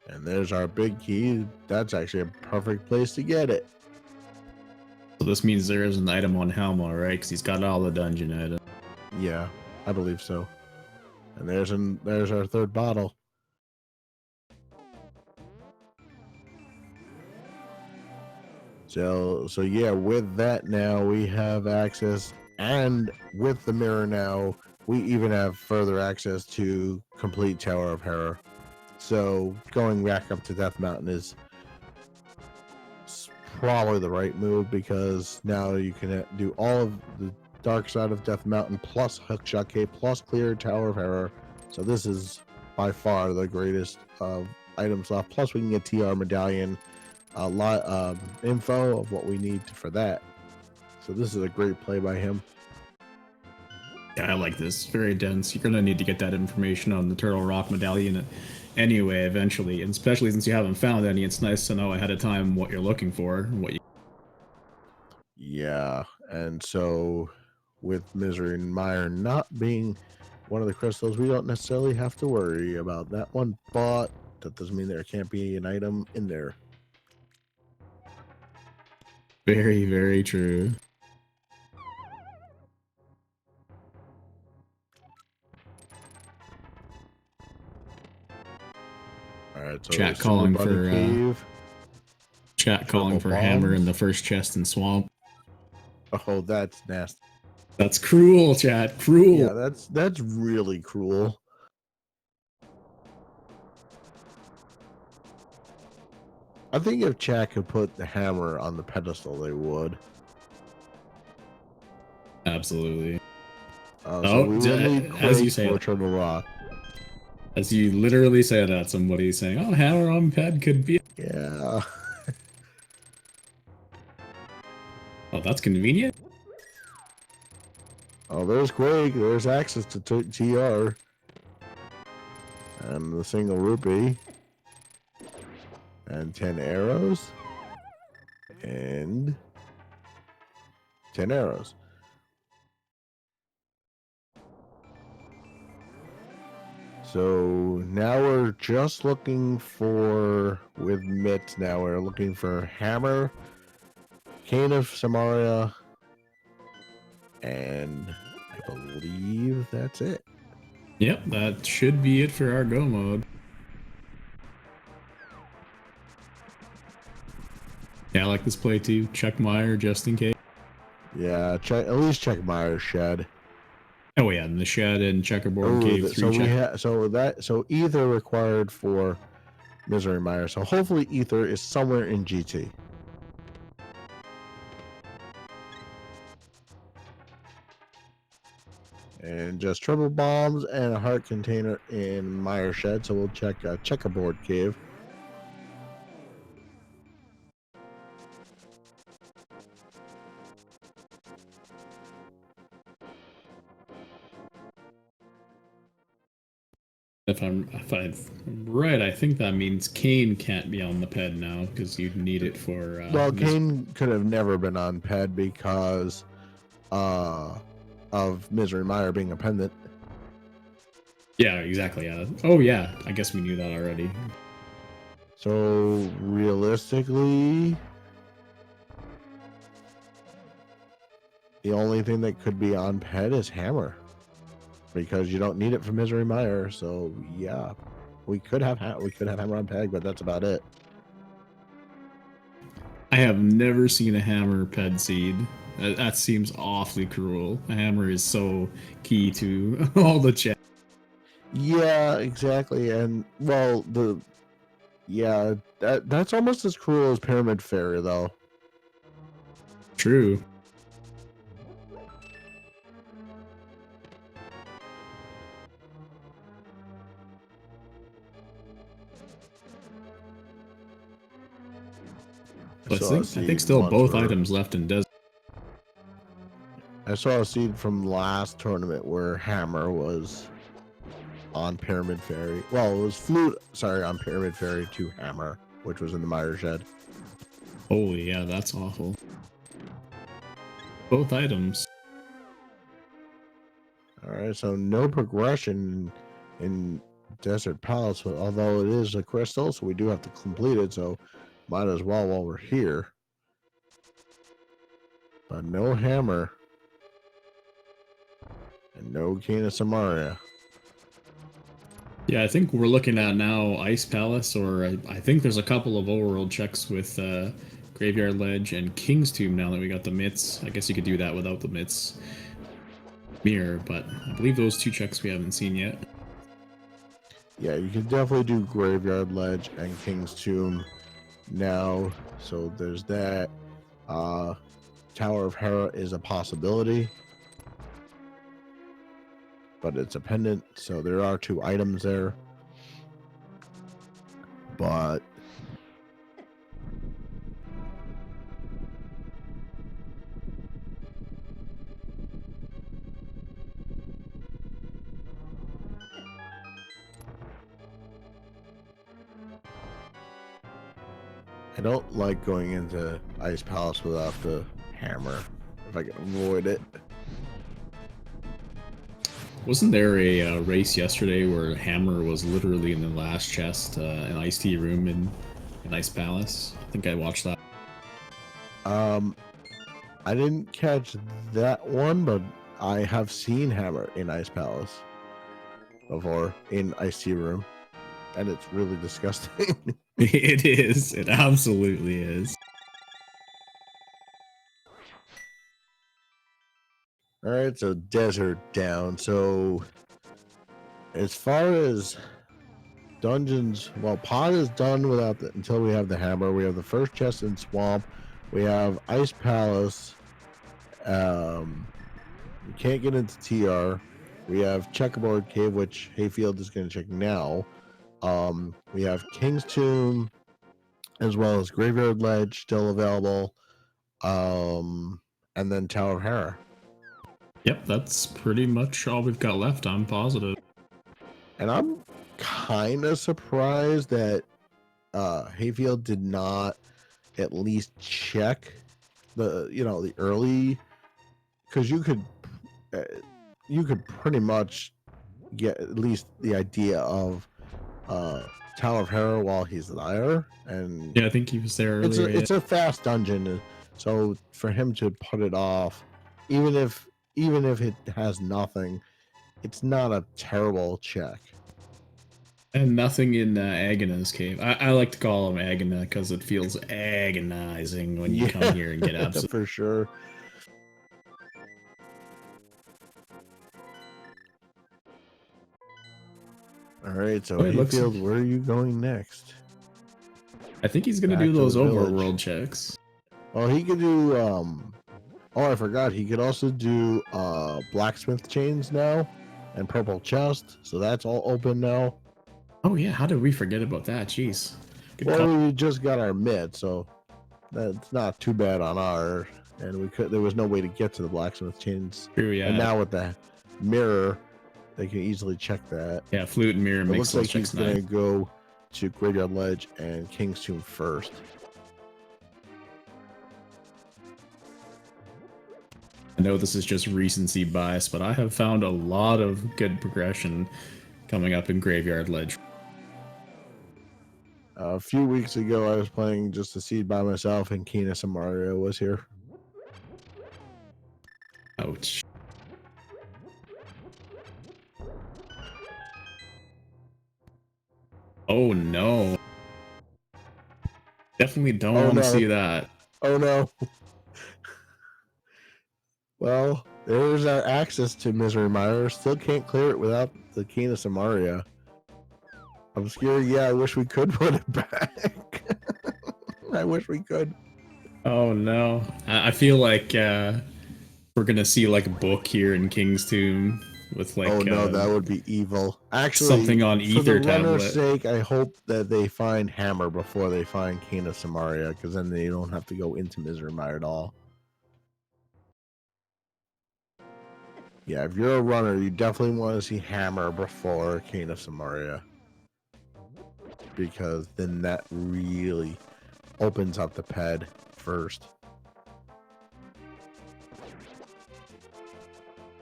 And there's our big key. That's actually a perfect place to get it. So this means there is an item on Helma, right? Because he's got all the dungeon items. Yeah, I believe so. And there's our 3rd bottle. So yeah, with that now we have access, and with the mirror now we even have further access to complete Tower of Terror. So going back up to Death Mountain is probably the right move, because now you can do all of the dark side of Death Mountain plus Hookshot Cave plus clear Tower of Terror. So this is by far the greatest items left. Plus we can get TR Medallion, a lot info of what we need for that. So this is a great play by him. Yeah, I like this. Very dense. You're gonna need to get that information on the Turtle Rock Medallion anyway, eventually, and especially since you haven't found any, it's nice to know ahead of time what you're looking for, what you. Yeah, and so with Misery and Mire not being one of the crystals, we don't necessarily have to worry about that one, but that doesn't mean there can't be an item in there. Very, very true. Alright, so chat calling for hammer in the first chest and swamp. Oh, that's nasty. That's cruel, chat. Cruel. Yeah, that's really cruel. I think if chat could put the hammer on the pedestal, they would. Absolutely. So we will need as you say, for Turtle Rock. As you literally say that, somebody's saying, "Oh, hammer on ped could be." Yeah. Oh, that's convenient. Oh, there's Quake. There's access to TR. And the single rupee. And 10 arrows. And 10 arrows. So now we're just looking for, with mitts now, we're looking for hammer, cane of Samaria, and I believe that's it. Yep, that should be it for our go mode. Yeah, I like this play too. Check Meyer just in case. Yeah, check, at least check Myers Shed. Oh yeah, and the shed and checkerboard Oh, cave so 3 we check. have so ether required for Misery Mire. So hopefully ether is somewhere in GT. And just triple bombs and a heart container in Mire Shed. So we'll check checkerboard cave. If I'm right, I think that means Kane can't be on the ped now because you'd need it for. Well, Kane could have never been on ped because of Misery Mire being a pendant. Yeah, exactly. Yeah. Oh yeah, I guess we knew that already. So realistically, the only thing that could be on ped is hammer, because you don't need it for Misery Mire. So yeah, we could have hammer on peg, but that's about it. I have never seen a hammer ped seed. That seems awfully cruel. A hammer is so key to all the chat. Yeah, exactly. And well, that's almost as cruel as Pyramid Fairy, though. True. I think still both items left in desert. I saw a seed from last tournament where hammer was on Pyramid Fairy. Well, it was flute. Sorry, on Pyramid Fairy to hammer, which was in the Mire Shed. Holy, yeah, that's awful. Both items. All right, so no progression in Desert Palace, although it is a crystal, so we do have to complete it. So might as well while we're here. But no hammer. And no Cane of Samaria. Yeah, I think we're looking at now Ice Palace, or I think there's a couple of overworld checks with Graveyard Ledge and King's Tomb now that we got the mitts. I guess you could do that without the mitts mirror, but I believe those 2 checks we haven't seen yet. Yeah, you can definitely do Graveyard Ledge and King's Tomb now. So there's that. Tower of Hera is a possibility, but it's a pendant, so there are 2 items there. But I don't like going into Ice Palace without the hammer, if I can avoid it. Wasn't there a race yesterday where Hammer was literally in the last chest in Ice Tea room in Ice Palace? I think I watched that. I didn't catch that one, but I have seen hammer in Ice Palace before in Ice Tea room, and it's really disgusting. It is. It absolutely is. All right, so desert down. So as far as dungeons, well, pod is done without until we have the hammer. We have the first chest in swamp. We have Ice Palace. We can't get into TR. We have Checkerboard Cave, which Hayfield is going to check now. We have King's Tomb, as well as Graveyard Ledge still available. And then Tower of Hera. Yep, that's pretty much all we've got left. I'm positive. And I'm kind of surprised that Hayfield did not at least check the early, because you could pretty much get at least the idea of Tower of Hera while he's there. And Yeah, I think he was there earlier. it's a fast dungeon, so for him to put it off, even if it has nothing, it's not a terrible check. And nothing in Agana's cave. I like to call him Agana because it feels agonizing when you come here and get absolute. For sure. All right, so Hayfield, where are you going next? I think he's gonna do those overworld checks. Well, he could do. Oh, I forgot. He could also do blacksmith chains now, and purple chest. So that's all open now. Oh yeah, how did we forget about that? Jeez. We just got our mid, so that's not too bad on our. And there was no way to get to the blacksmith chains. True, yeah. And now with the mirror, they can easily check that. Yeah, flute and mirror makes those checks. Looks like he's gonna go to Graveyard Ledge and King's Tomb first. I know this is just recency bias, but I have found a lot of good progression coming up in Graveyard Ledge. A few weeks ago, I was playing just a seed by myself, and Keenus and Mario was here. Ouch. Oh no. Definitely don't want to see that. Oh no. Well, there's our access to Misery Mire. Still can't clear it without the Keenus and Mario. Obscure, yeah, I wish we could put it back. I wish we could. Oh no. I feel like we're gonna see like a book here in King's Tomb with like. Oh no, that would be evil. Actually, something on Ether tablet. For the runner's sake, I hope that they find Hammer before they find Keenus and Mario, because then they don't have to go into Misery Mire at all. Yeah, if you're a runner, you definitely want to see Hammer before Keenus and Mario, because then that really opens up the ped first.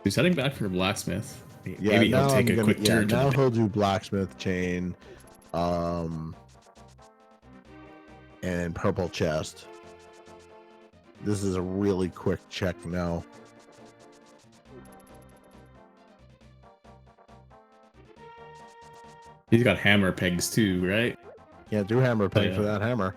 He's heading back for blacksmith. Yeah, maybe he'll take a quick turn. Now he'll do blacksmith chain, and purple chest. This is a really quick check now. He's got hammer pegs too, right? Yeah, do hammer peg for that hammer.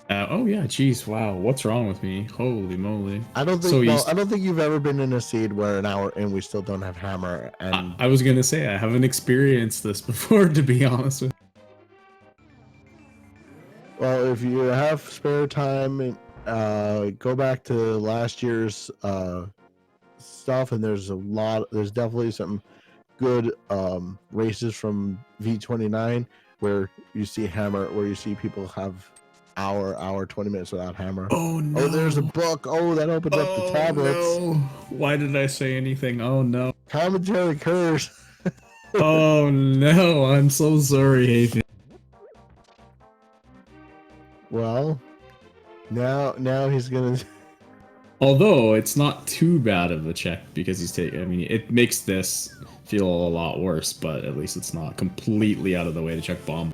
Oh yeah, jeez, wow, what's wrong with me? Holy moly! I don't think. I don't think you've ever been in a seed where an hour in we still don't have hammer. And I was gonna say I haven't experienced this before, to be honest with you. Well, if you have spare time, go back to last year's stuff, and there's definitely some good races from V29 where you see hammer, where you see people have hour 20 minutes without hammer. Oh no. Oh, there's a book. Oh, that opened up the tablets. No. Why did I say anything? Oh no. Commentary curse. Oh no, I'm so sorry, Hayden. Well, now he's gonna. Although it's not too bad of a check because he's taking. I mean, it makes this feel a lot worse, but at least it's not completely out of the way to check bomb.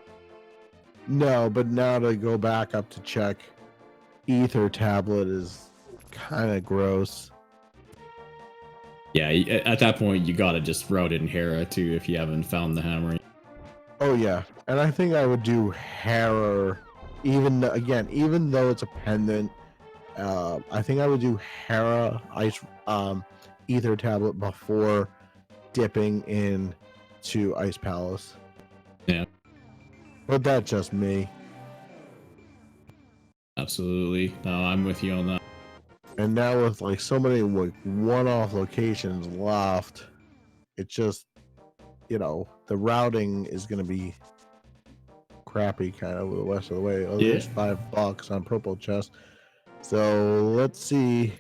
No, but now to go back up to check Ether tablet is kind of gross. Yeah, at that point you gotta just route in Hera too if you haven't found the hammer. Oh yeah, and I think I would do Hera, even though it's a pendant. I think I would do Hera Ether tablet before dipping in to Ice Palace. Yeah. But that's just me. Absolutely. No, I'm with you on that. And now with like so many like one-off locations left, It's just, the routing is going to be crappy kind of the rest of the way. Oh, there's $5 on purple chest. So let's see.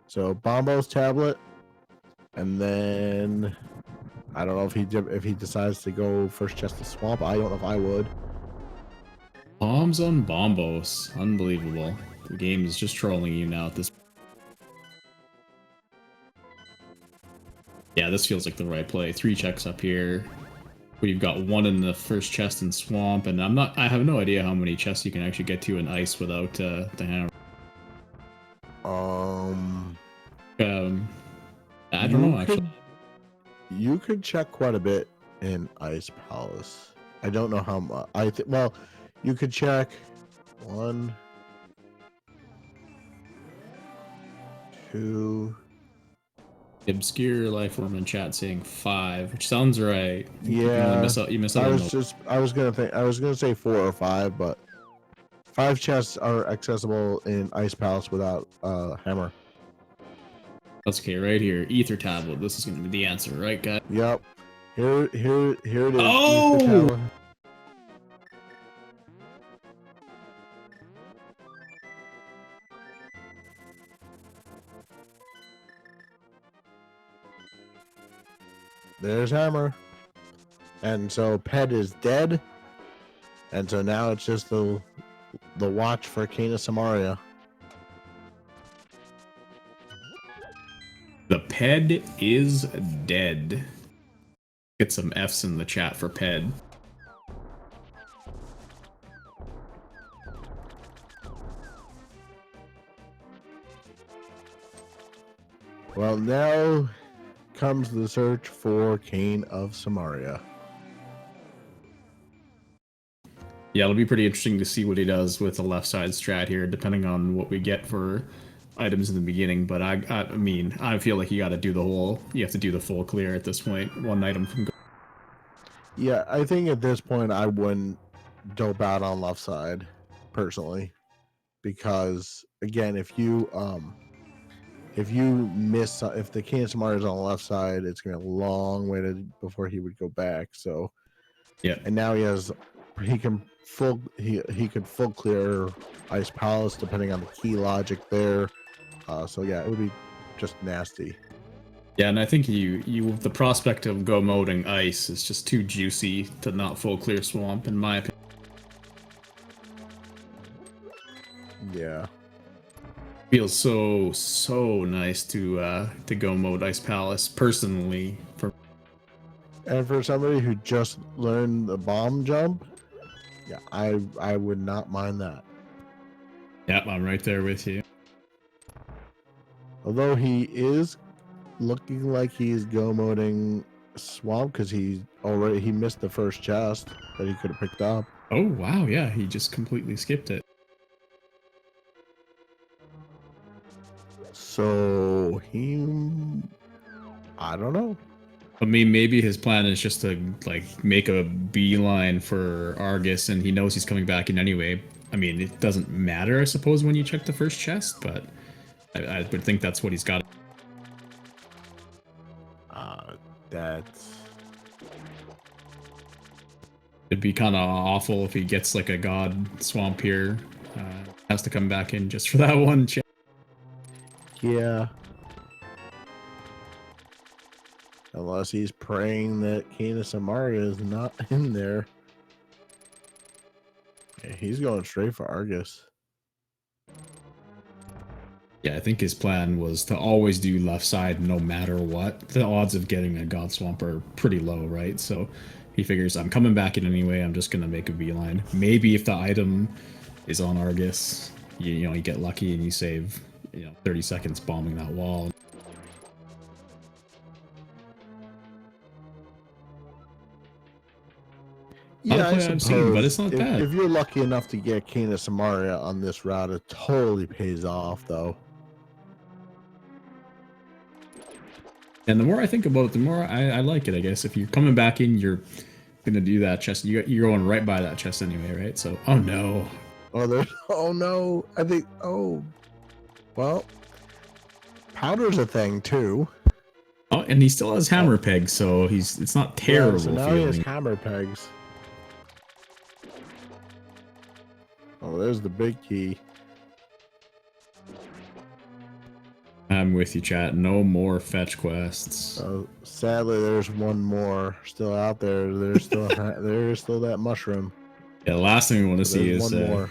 So Bombo's tablet, and then I don't know if he decides to go first chest to swamp. I don't know if I would. Bombs on Bombos. Unbelievable. The game is just trolling you now at this. Yeah, this feels like the right play. 3 checks up here. We've got 1 in the first chest in swamp, and I have no idea how many chests you can actually get to in ice without the hammer. I don't know actually. You could check quite a bit in Ice Palace. I don't know how much. Well, you could check 1, 2. Obscure life form in chat saying 5, which sounds right. Yeah, you miss out. I was gonna say 4 or 5, but 5 chests are accessible in Ice Palace without hammer. That's okay, right here. Ether tablet. This is gonna be the answer, right, guys? Yep. Here it is. Oh! Ether tablet. There's hammer. And so Ped is dead. And so now it's just the watch for Kana Samaria. The Ped is dead. Get some F's in the chat for Ped. Well, now comes the search for Kane of Samaria. Yeah, it'll be pretty interesting to see what he does with the left side strat here, depending on what we get for items in the beginning. But I mean, I feel like you got to do you have to do the full clear at this point. 1 item from. Yeah, I think at this point I wouldn't dope out on left side, personally, because again, if the Kane of Samaria is on the left side, it's gonna be a long way before he would go back. So yeah, and now he could full clear Ice Palace depending on the key logic there. So yeah, it would be just nasty. Yeah, and I think the prospect of go moding ice is just too juicy to not full clear swamp, in my opinion. Yeah. Feels so nice to go mode Ice Palace personally. And for somebody who just learned the bomb jump, yeah, I would not mind that. Yep, I'm right there with you. Although he is looking like he's go moding swamp because he missed the first chest that he could have picked up. Oh wow, yeah, he just completely skipped it. So I don't know. I mean, maybe his plan is just to like make a beeline for Argus, and he knows he's coming back in anyway. I mean, it doesn't matter, I suppose, when you check the first chest, but I would think that's what he's got. It'd be kind of awful if he gets like a god swamp here. Has to come back in just for that 1 chance. Yeah. Unless he's praying that Kane of Samaria is not in there. Yeah, he's going straight for Argus. Yeah, I think his plan was to always do left side no matter what. The odds of getting a God Swamp are pretty low, right? So he figures, I'm coming back in anyway, I'm just going to make a beeline. Maybe if the item is on Argus, you get lucky and you save 30 seconds bombing that wall. Yeah, I suppose, seen, but it's not bad. If you're lucky enough to get Kane of Samaria on this route, it totally pays off, though. And the more I think about it, the more I like it, I guess. If you're coming back in, you're going to do that chest. You're going right by that chest anyway, right? So, oh no. Oh no. I think, well, powder's a thing, too. Oh, and he still has hammer pegs, so it's not terrible Yeah, so now he has feeling. hammer pegs. Oh, there's the big key. I'm with you, chat. No more fetch quests. Sadly, there's one more still out there. There's still there's still that mushroom. Yeah, the last thing we want to So see there's is one more.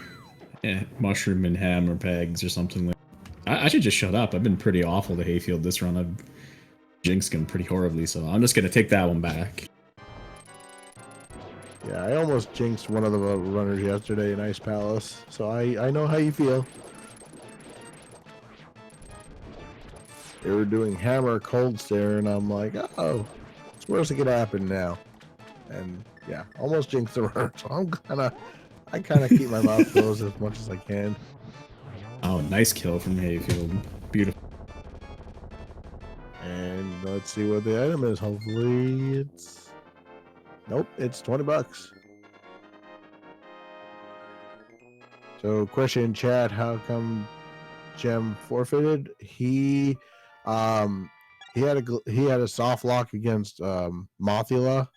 mushroom and hammer pegs or something like. I should just shut up. I've been pretty awful to Hayfield this run. I've jinxed him pretty horribly, so I'm just gonna take that one back. Yeah, I almost jinxed one of the runners yesterday in Ice Palace, so I know how you feel. They were doing hammer cold stare, and I'm like, oh, it's worse it could happen now. And yeah, almost jinxed the runner, so I kind of keep my mouth closed as much as I can. Oh, nice kill from Hayfield. Beautiful. And let's see what the item is. Hopefully it's... Nope, it's 20 bucks. So question in chat, how come Gem forfeited? He had a soft lock against Mothula,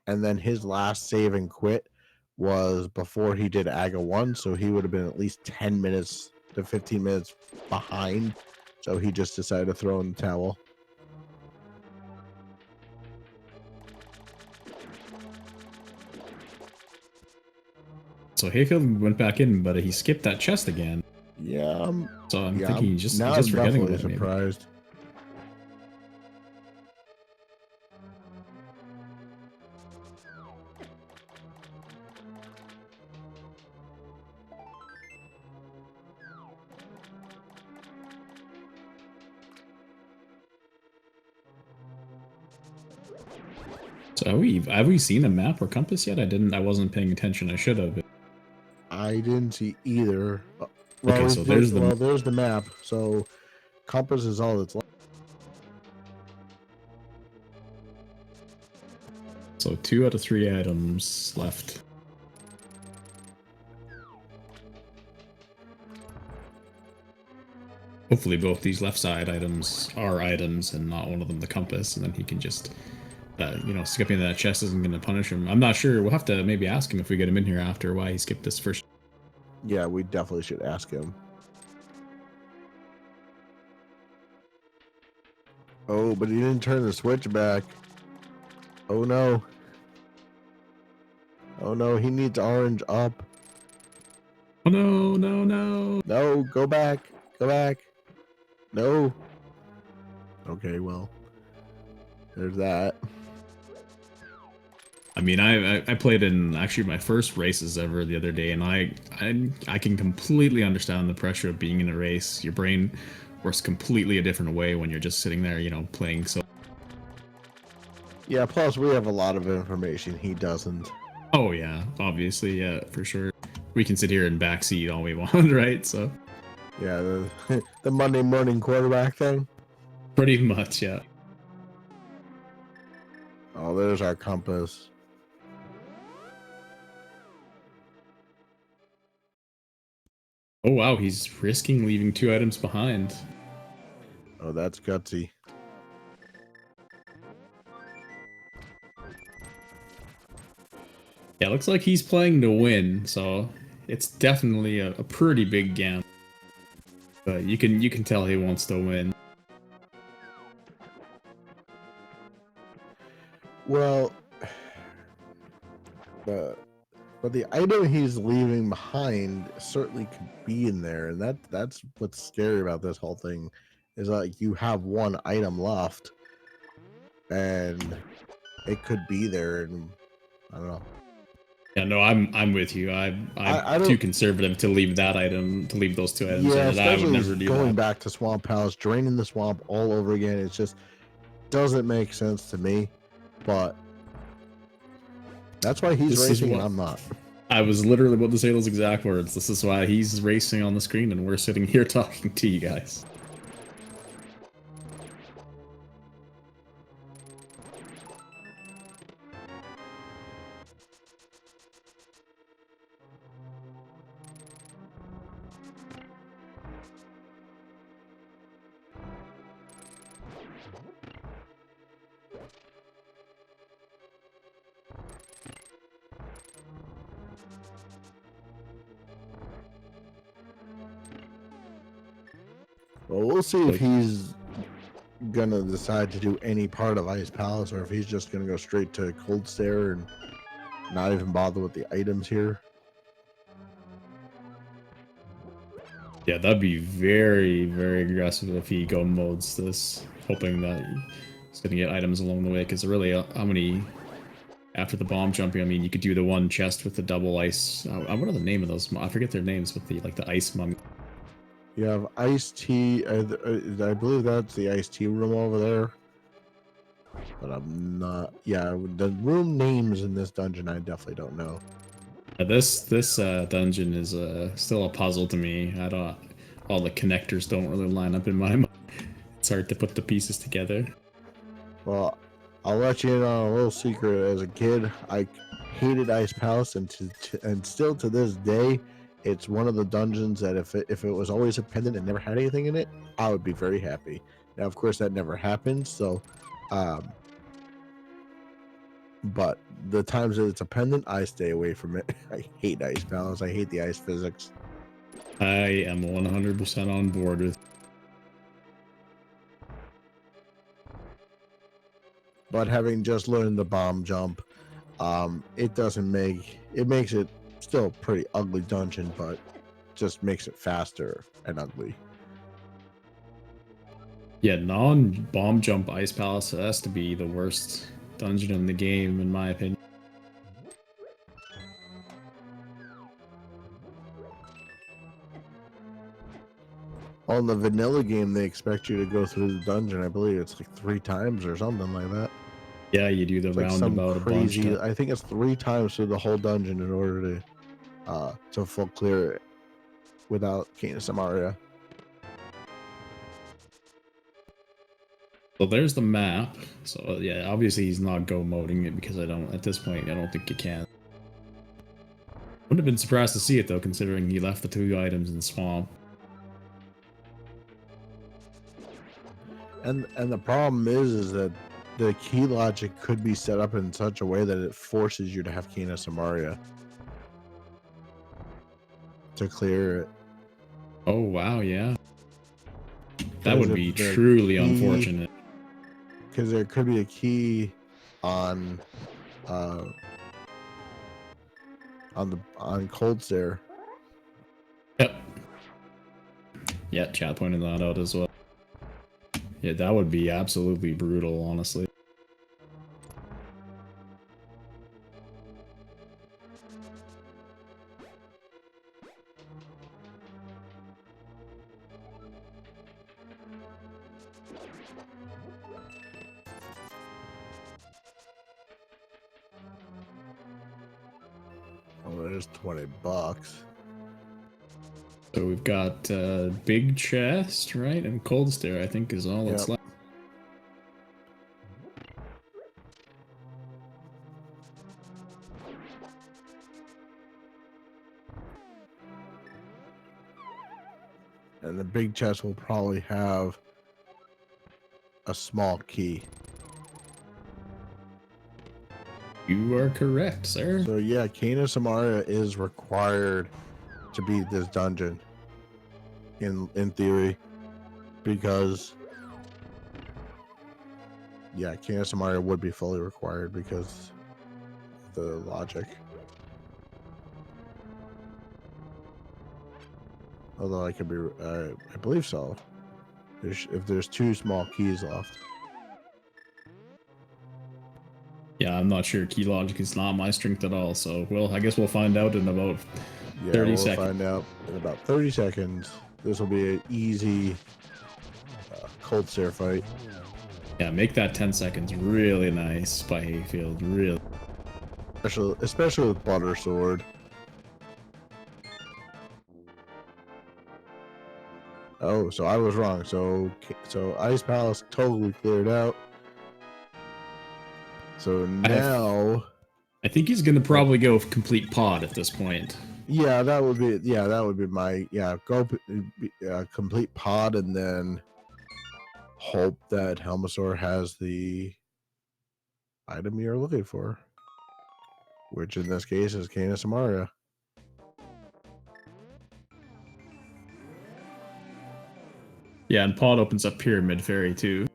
and then his last save and quit was before he did Aga 1, so he would have been at least 10 minutes to 15 minutes behind. So he just decided to throw in the towel. So Hayfield went back in, but he skipped that chest again. Yeah. So I'm thinking he's just I'm forgetting definitely about it. surprised. So have we seen a map or compass yet? I wasn't paying attention. I should have. I didn't see either. Okay, so there's there's the map. So compass is all that's left. So 2 out of 3 items left. Hopefully both these left side items are items and not one of them the compass, and then he can just, skipping that chest isn't going to punish him. I'm not sure. We'll have to maybe ask him if we get him in here after why he skipped this first. Yeah, we definitely should ask him. Oh, but he didn't turn the switch back. Oh no. Oh no, he needs orange up. Oh no, no, no. No, go back. Go back. No. Okay, well. There's that. I mean, I played in actually my first races ever the other day, and I can completely understand the pressure of being in a race. Your brain works completely a different way when you're just sitting there, playing. So. Yeah, plus we have a lot of information he doesn't. Oh yeah, obviously, yeah, for sure. We can sit here and backseat all we want, right? So. Yeah, the Monday morning quarterback thing. Pretty much, yeah. Oh, there's our compass. Oh wow, he's risking leaving 2 items behind. Oh, that's gutsy. Yeah, looks like he's playing to win, so it's definitely a pretty big gamble. But you can tell he wants to win. Well, but the item he's leaving behind certainly could be in there, and that's what's scary about this whole thing, is like you have one item left, and it could be there, and I don't know. Yeah, no, I'm with you. I'm too conservative to leave that item, to leave those 2 items. Yeah, in, I would never do going that. back to Swamp Palace, draining the swamp all over again. It just doesn't make sense to me, but that's why he's racing and I'm not. I was literally about to say those exact words. This is why he's racing on the screen and we're sitting here talking to you guys. Well, we'll see if So, he's gonna decide to do any part of Ice Palace, or if he's just gonna go straight to Cold Stare and not even bother with the items here. yeah, that'd be very, very aggressive if he go modes this, hoping that he's gonna get items along the way. Because really, how many after the bomb jumping? I mean, you could do the one chest with the double ice. What are the name of those? I forget their names, but the ice mummy. You have Ice Tea. I believe that's the Ice Tea room over there. But I'm not. Yeah, the room names in this dungeon I definitely don't know. This dungeon is still a puzzle to me. I don't. All the connectors don't really line up in my mind. It's hard to put the pieces together. Well, I'll let you in on a little secret. As a kid, I hated Ice Palace, and still to this day, it's one of the dungeons that if it was always a pendant and never had anything in it, I would be very happy. Now, of course, that never happened. So, but the times that it's a pendant, I stay away from it. I hate Ice Palace. I hate the ice physics. I am 100% on board with. But having just learned the bomb jump, it makes it still a pretty ugly dungeon, but just makes it faster and ugly. Yeah, non-bomb jump Ice Palace has to be the worst dungeon in the game, in my opinion. On the vanilla game, they expect you to go through the dungeon. I believe it's like 3 times or something like that. Yeah, you do the It's like some roundabout a bunch. crazy. I think it's 3 times through the whole dungeon in order to full clear it without Canis Amaria. So there's the map. So yeah, obviously he's not go moding it because at this point I don't think you can. Wouldn't have been surprised to see it though, considering he left the 2 items in the swamp. And the problem is that the key logic could be set up in such a way that it forces you to have Canis Amaria to clear it. Oh wow, yeah. That would be truly unfortunate. Because there could be a key on Cold Stare. Yep. Yeah, chat pointed that out as well. Yeah, that would be absolutely brutal, honestly. Oh, there's $20. So we've got big chest, right? And cold stare, I think, is all that's left. And the big chest will probably have a small key. You are correct, sir. So yeah, Canis Amaria is required to beat this dungeon in theory, because yeah, Canis Amaria would be fully required because of the logic. Although I could be, I believe so. If there's 2 small keys left. Yeah, I'm not sure. Key logic is not my strength at all. So, I guess we'll find out in about 30 seconds. We'll find out in about 30 seconds. This will be an easy Cold Stare fight. Yeah, make that 10 seconds really nice by Hayfield. Really. Especially with Butter Sword. Oh, so I was wrong. So Ice Palace totally cleared out. So now I think he's gonna probably go complete pod at this point. Yeah, that would be my go complete pod, and then hope that Helmasaur has the item you're looking for, which in this case is Canis Amaria. Yeah, and Pod opens up Pyramid Fairy too.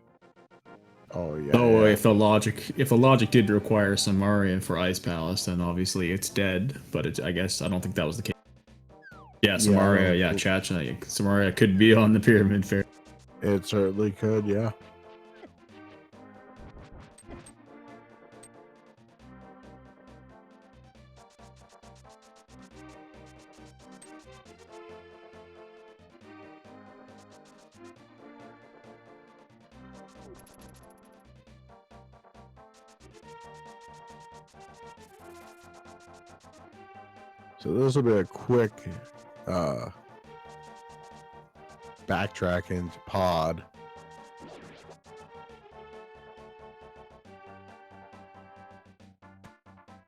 Oh yeah. Oh, yeah. if the logic did require Samaria for Ice Palace, then obviously it's dead. But I guess I don't think that was the case. Yeah, Samaria. Yeah, Chacha. Samaria could be on the Pyramid Fairy. It certainly could. Yeah. So this will be a quick backtrack into Pod.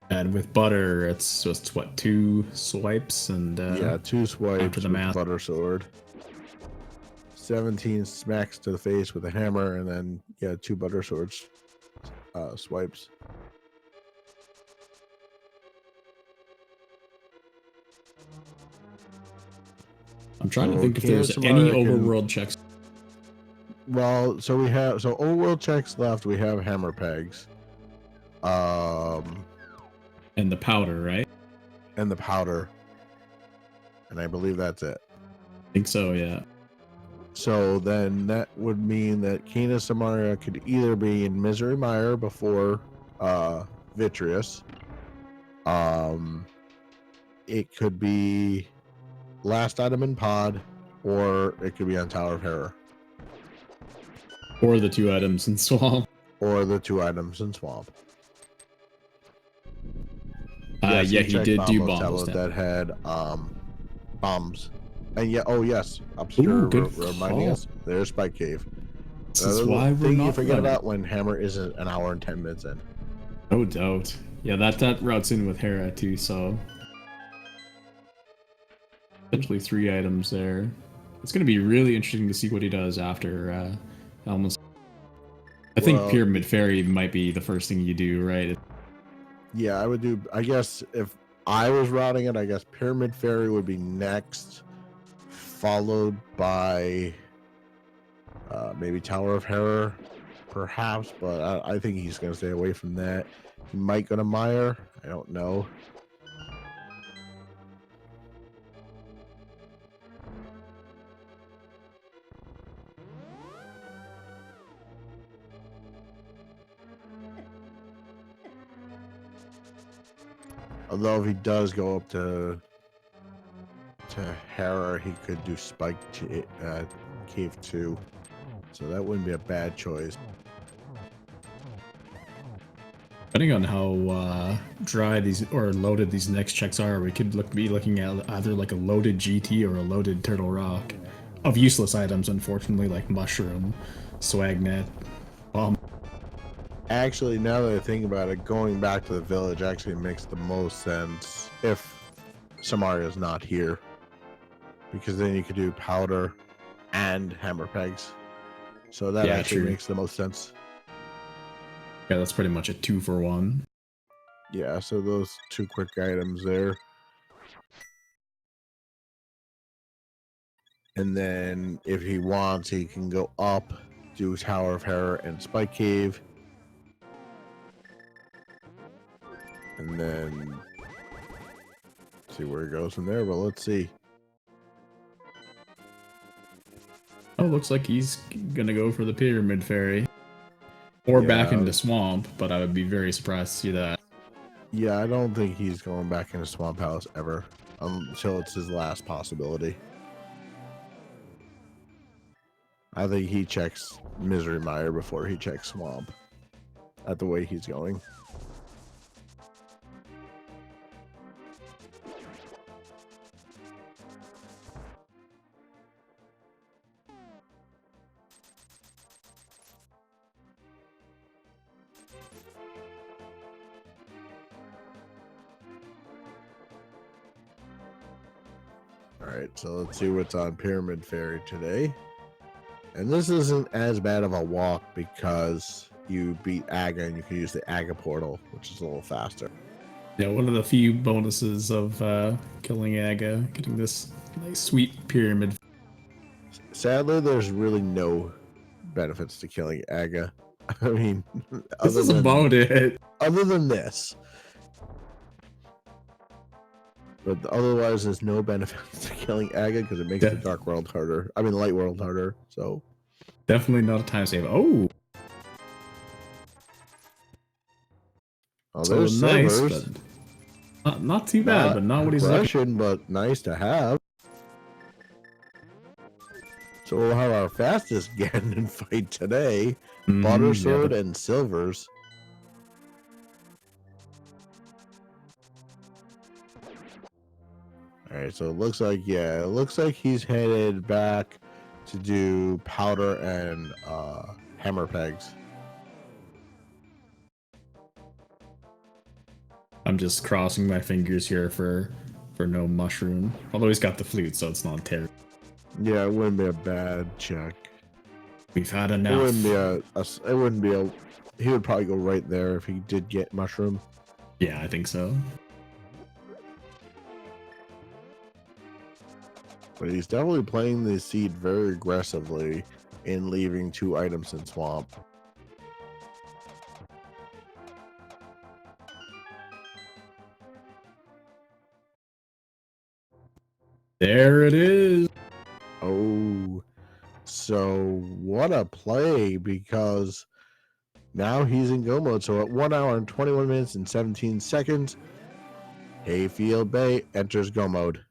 And with Butter, it's just what, 2 swipes and Yeah, 2 swipes after the with math. Butter Sword. 17 smacks to the face with a hammer, and then yeah, 2 Butter Swords swipes. I'm trying to think if there's any overworld checks. Well, so we have overworld checks left. We have hammer pegs, And the powder, right? and the powder, and I believe that's it. I think so, yeah. So then that would mean that Kina Samaria could either be in Misery Mire before Vitreous. It could be last item in Pod, or it could be on Tower of Terror. Or the 2 items in Swamp. Or the 2 items in Swamp. Yeah, he did do bombs. bombs. That had bombs. And yeah, oh yes, Obscure reminding us. There's Spike Cave. This is why we're not you forget about when Hammer isn't an hour and 10 minutes in. No doubt. Yeah, that routes in with Hera too, so essentially 3 items there. It's going to be really interesting to see what he does after Elmas. I think Pyramid Fairy might be the first thing you do, right? Yeah, I would do. I guess if I was routing it, I guess Pyramid Fairy would be next, followed by maybe Tower of Terror, perhaps. But I think he's going to stay away from that. He might go to Mire. I don't know. Although if he does go up to Hera, he could do Spike Cave 2. So that wouldn't be a bad choice. Depending on how dry these or loaded these next checks are, we could be looking at either like a loaded GT or a loaded Turtle Rock. Of useless items, unfortunately, like Mushroom, Swagnet, Bomb. Actually, now that I think about it, going back to the village actually makes the most sense if Samaria's not here. Because then you could do powder and hammer pegs. So that actually makes the most sense. Yeah, that's pretty much a 2-for-1. Yeah, so those 2 quick items there. And then if he wants, he can go up, do Tower of Terror and Spike Cave. And then see where he goes from there, but let's see. Oh, looks like he's gonna go for the Pyramid Fairy. Or back into Swamp, but I would be very surprised to see that. Yeah, I don't think he's going back into Swamp Palace ever, until it's his last possibility. I think he checks Misery Mire before he checks Swamp, at the way he's going. Alright, so let's see what's on Pyramid Fairy today. And this isn't as bad of a walk because you beat Aga and you can use the Aga portal, which is a little faster. Yeah, one of the few bonuses of killing Aga, getting this nice sweet pyramid. Sadly, there's really no benefits to killing Aga. I mean, This is about it. Other than this. But otherwise, there's no benefits to killing Aga because it makes the Dark World harder. I mean, Light World harder. So definitely not a time save. Oh, so there's nice, Silvers. but not too bad. But not what he's looking. But nice to have. So we'll have our fastest Ganon fight today: Butter Sword and Silvers. All right, so it looks like he's headed back to do powder and hammer pegs. I'm just crossing my fingers here for no mushroom. Although he's got the flute, so it's not terrible. Yeah, it wouldn't be a bad check. We've had enough. It wouldn't be a. He would probably go right there if he did get mushroom. Yeah, I think so. But he's definitely playing the seed very aggressively in leaving 2 items in swamp. There it is. Oh, so what a play, because now he's in go mode. So at 1 hour and 21 minutes and 17 seconds, Hayfield Bay enters go mode.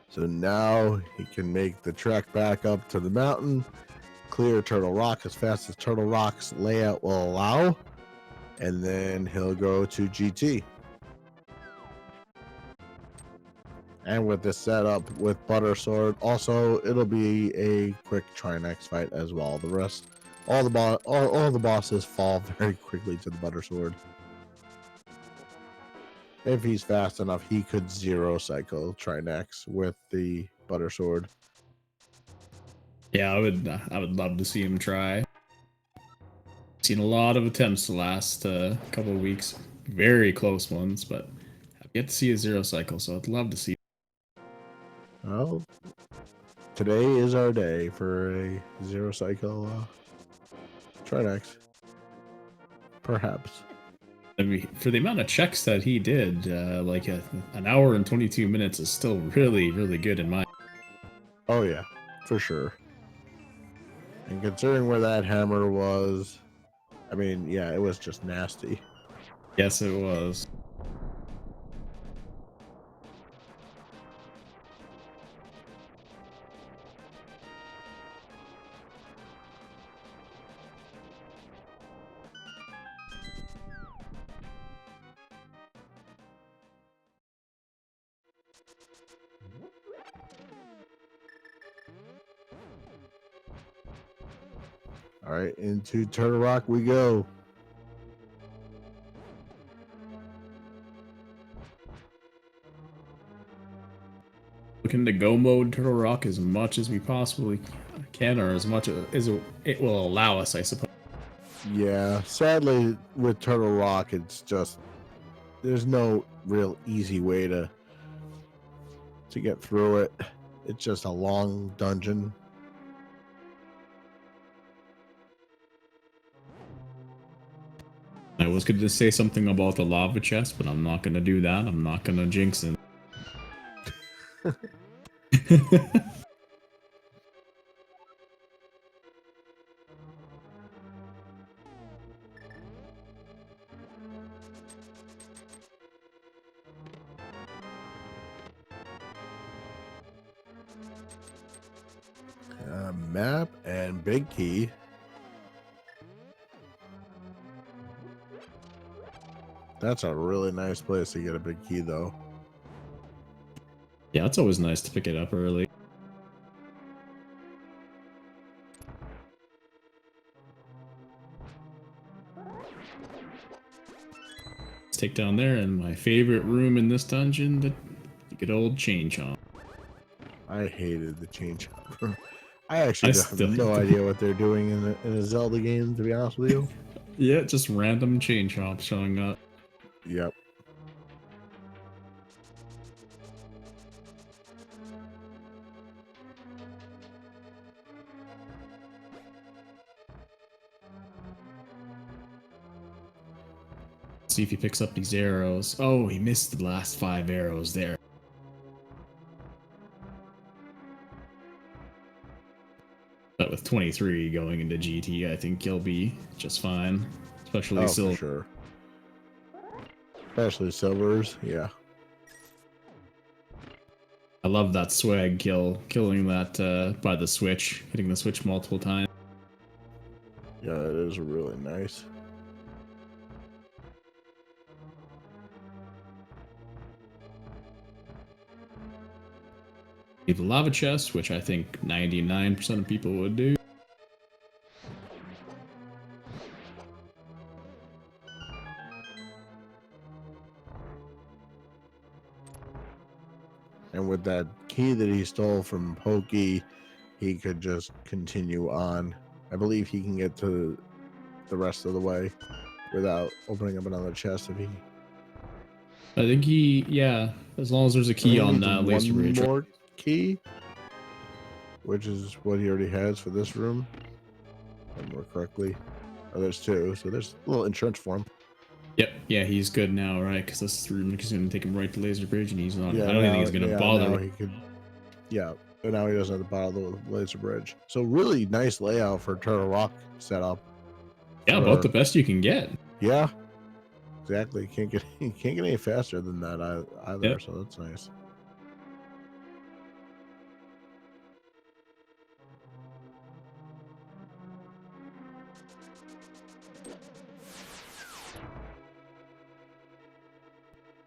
So now he can make the trek back up to the mountain, clear Turtle Rock as fast as Turtle Rock's layout will allow, and then he'll go to GT. And with this setup with Butter Sword, also it'll be a quick Trinex fight as well. The rest, all the bosses fall very quickly to the Butter Sword. If he's fast enough, he could 0 cycle Trinex with the Butter Sword. Yeah, I would love to see him try. Seen a lot of attempts the last couple of weeks, very close ones, but I've yet to see a 0 cycle, so I'd love to see. Well, today is our day for a 0 cycle Trinex. Perhaps. I mean, for the amount of checks that he did, like an hour and 22 minutes is still really, really good in my. Oh yeah, for sure. And considering where that hammer was, I mean, yeah, it was just nasty. Yes, it was. All right, into Turtle Rock we go. Looking to go mode Turtle Rock as much as we possibly can, or as much as it will allow us, I suppose. Yeah, sadly with Turtle Rock, it's just there's no real easy way to get through it. It's just a long dungeon. I was going to say something about the lava chest, but I'm not going to do that. I'm not going to jinx it. Map and big key. That's a really nice place to get a big key, though. Yeah, it's always nice to pick it up early. Let's take down there, and my favorite room in this dungeon, the good old chain chomp. I hated the chain chomp. I actually have no idea what they're doing in a Zelda game, to be honest with you. Yeah, just random chain chomps showing up. Yep. See if he picks up these arrows. Oh, he missed the last 5 arrows there. But with 23 going into GT, I think he'll be just fine. Especially for silver. sure. Especially silvers, yeah. I love that swag kill, killing that by the switch, hitting the switch multiple times. Yeah, it is really nice. The lava chest, which I think 99% of people would do. And with that key that he stole from Pokey, he could just continue on. I believe he can get to the rest of the way without opening up another chest if he... I think yeah, as long as there's a key on that laser bridge. One more key, which is what he already has for this room, if I remember correctly. Oh, there's 2, so there's a little insurance for him. Yep, yeah, he's good now, right? Because this room is going to take him right to laser bridge, and he's not. Yeah, I don't even think he's going to bother. Now he could, yeah, but now he doesn't have to bother with laser bridge. So really nice layout for Turtle Rock setup. Yeah, about the best you can get. Yeah, exactly. Can't get any faster than that either. Yep. So that's nice.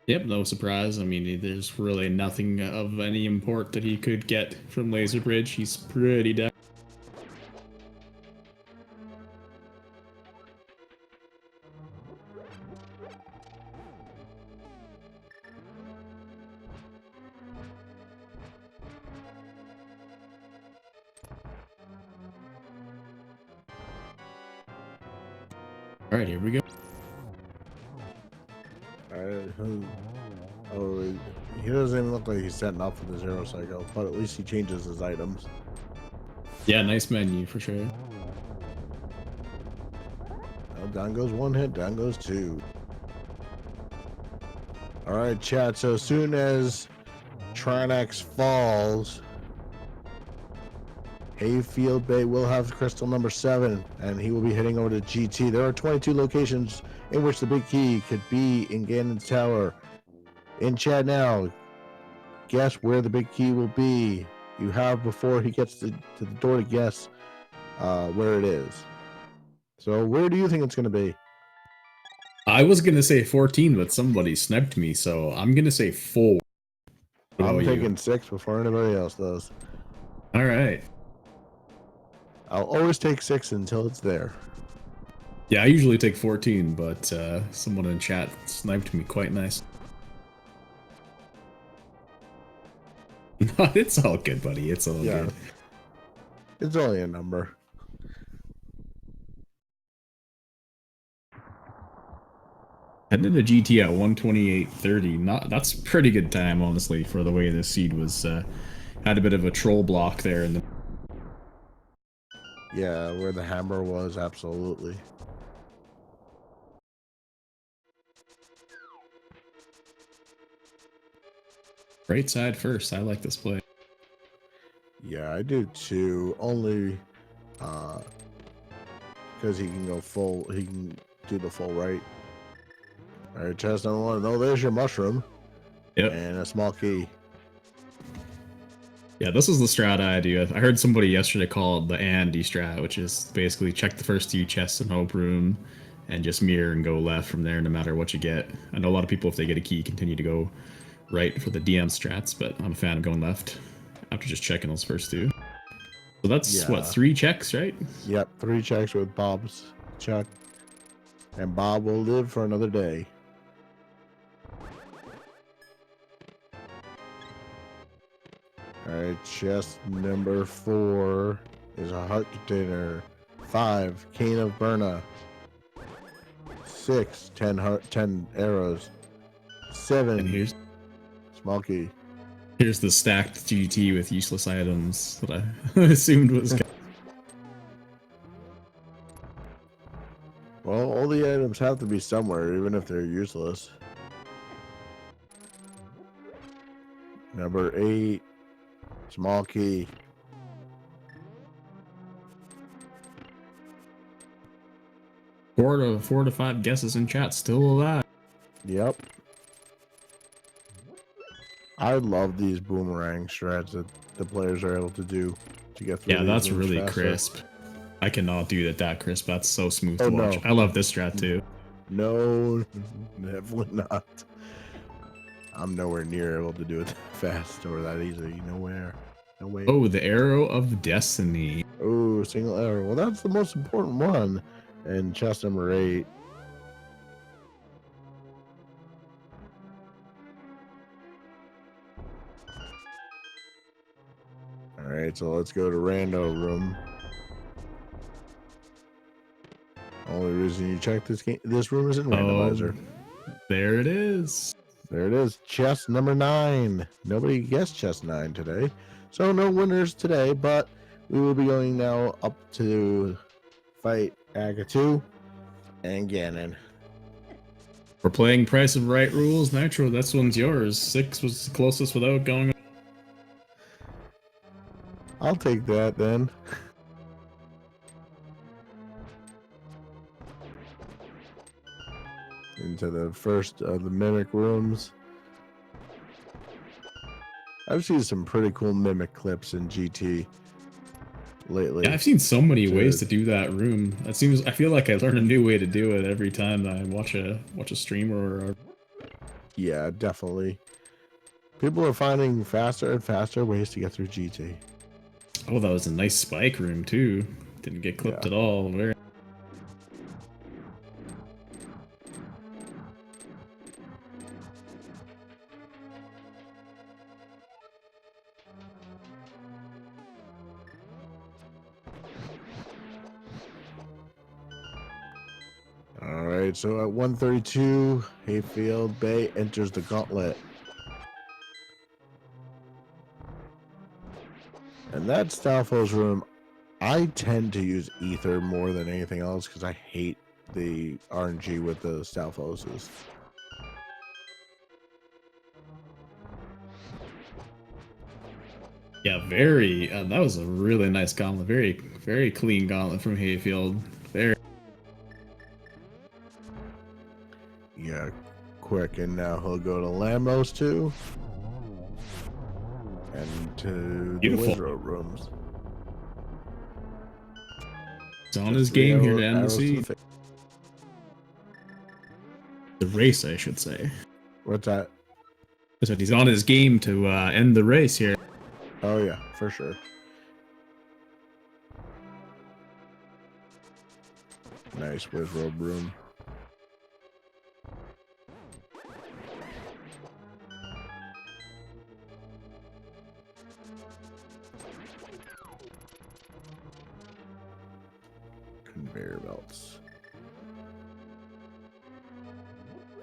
Yep, no surprise. I mean, there's really nothing of any import that he could get from laser bridge. He's pretty dead. All right, here we go. Oh, he doesn't even look like he's setting up for the Zero Cycle, but at least he changes his items. Yeah, nice menu for sure. Oh, down goes 1 hit, down goes 2. All right, chat. So as soon as Trinax falls, Hayfield Bay will have crystal number 7, and he will be heading over to GT. There are 22 locations in which the big key could be in Ganon's Tower. In chat now, guess where the big key will be. You have before he gets to the door to guess where it is. So where do you think it's going to be? I was going to say 14, but somebody sniped me, so I'm going to say 4. I'm taking 6 before anybody else does. All right. I'll always take 6 until it's there. Yeah, I usually take 14, but someone in chat sniped me quite nice. No, it's all good, buddy. It's all good. It's only a number. Heading into GT at 128.30. That's pretty good time, honestly, for the way this seed was had a bit of a troll block there in the. Yeah, where the hammer was, absolutely. Right side first. I like this play. Yeah, I do too. Only because he can go full. He can do the full right. All right, chest number 1. Oh, there's your mushroom. Yep. And a small key. Yeah, this is the strat I do. I heard somebody yesterday call it the Andy strat, which is basically check the first 2 chests in Hope Room and just mirror and go left from there no matter what you get. I know a lot of people, if they get a key, continue to go right for the DM strats, but I'm a fan of going left after just checking those first 2. So that's, what, 3 checks, right? Yep, 3 checks with Bob's check. And Bob will live for another day. Alright, chest number 4 is a heart container. 5, cane of Burna. 6, 10 arrows. 7, and here's small key. Here's the stacked GT with useless items that I assumed was. Well, all the items have to be somewhere, even if they're useless. Number 8, small key. Four to five guesses in chat, still alive. Yep. I love these boomerang strats that the players are able to do to get through. Yeah, these that's rooms really faster. crisp. I cannot do that crisp. That's so smooth Oh, to watch. no. I love this strat too. No, definitely not. I'm nowhere near able to do it that fast or that easy. Nowhere. No way. Oh, the arrow of destiny. Oh, single arrow. Well, that's the most important one in chest number 8. All right, so let's go to rando room. Only reason you check this room is in randomizer. There it is. There it is, chest number 9. Nobody guessed chest 9 today, so no winners today, but we will be going now up to fight Agatu and Ganon. We're playing Price of Right rules. Nitro, this one's yours. 6 was the closest without going. I'll take that then. Into the first of the mimic rooms. I've seen some pretty cool mimic clips in GT lately. Yeah, I've seen so many ways to do that room. It seems I feel like I learn a new way to do it every time I watch a streamer or. Yeah, definitely. People are finding faster and faster ways to get through GT. Oh, that was a nice spike room too. Didn't get clipped at all. Very. Alright, so at 132, Hayfield Bay enters the gauntlet. And that Stalfo's room, I tend to use Ether more than anything else because I hate the RNG with the Stalfoses. Yeah, very. That was a really nice gauntlet. Very clean gauntlet from Hayfield. Very. Yeah, quick, and now he'll go to Lambos too. And to Beautiful. the Wizard rooms. It's on his game here to end the scene. The race, I should say. What's that? So he's on his game to end the race here. Oh yeah, for sure. Nice Wizard room. Conveyor belts.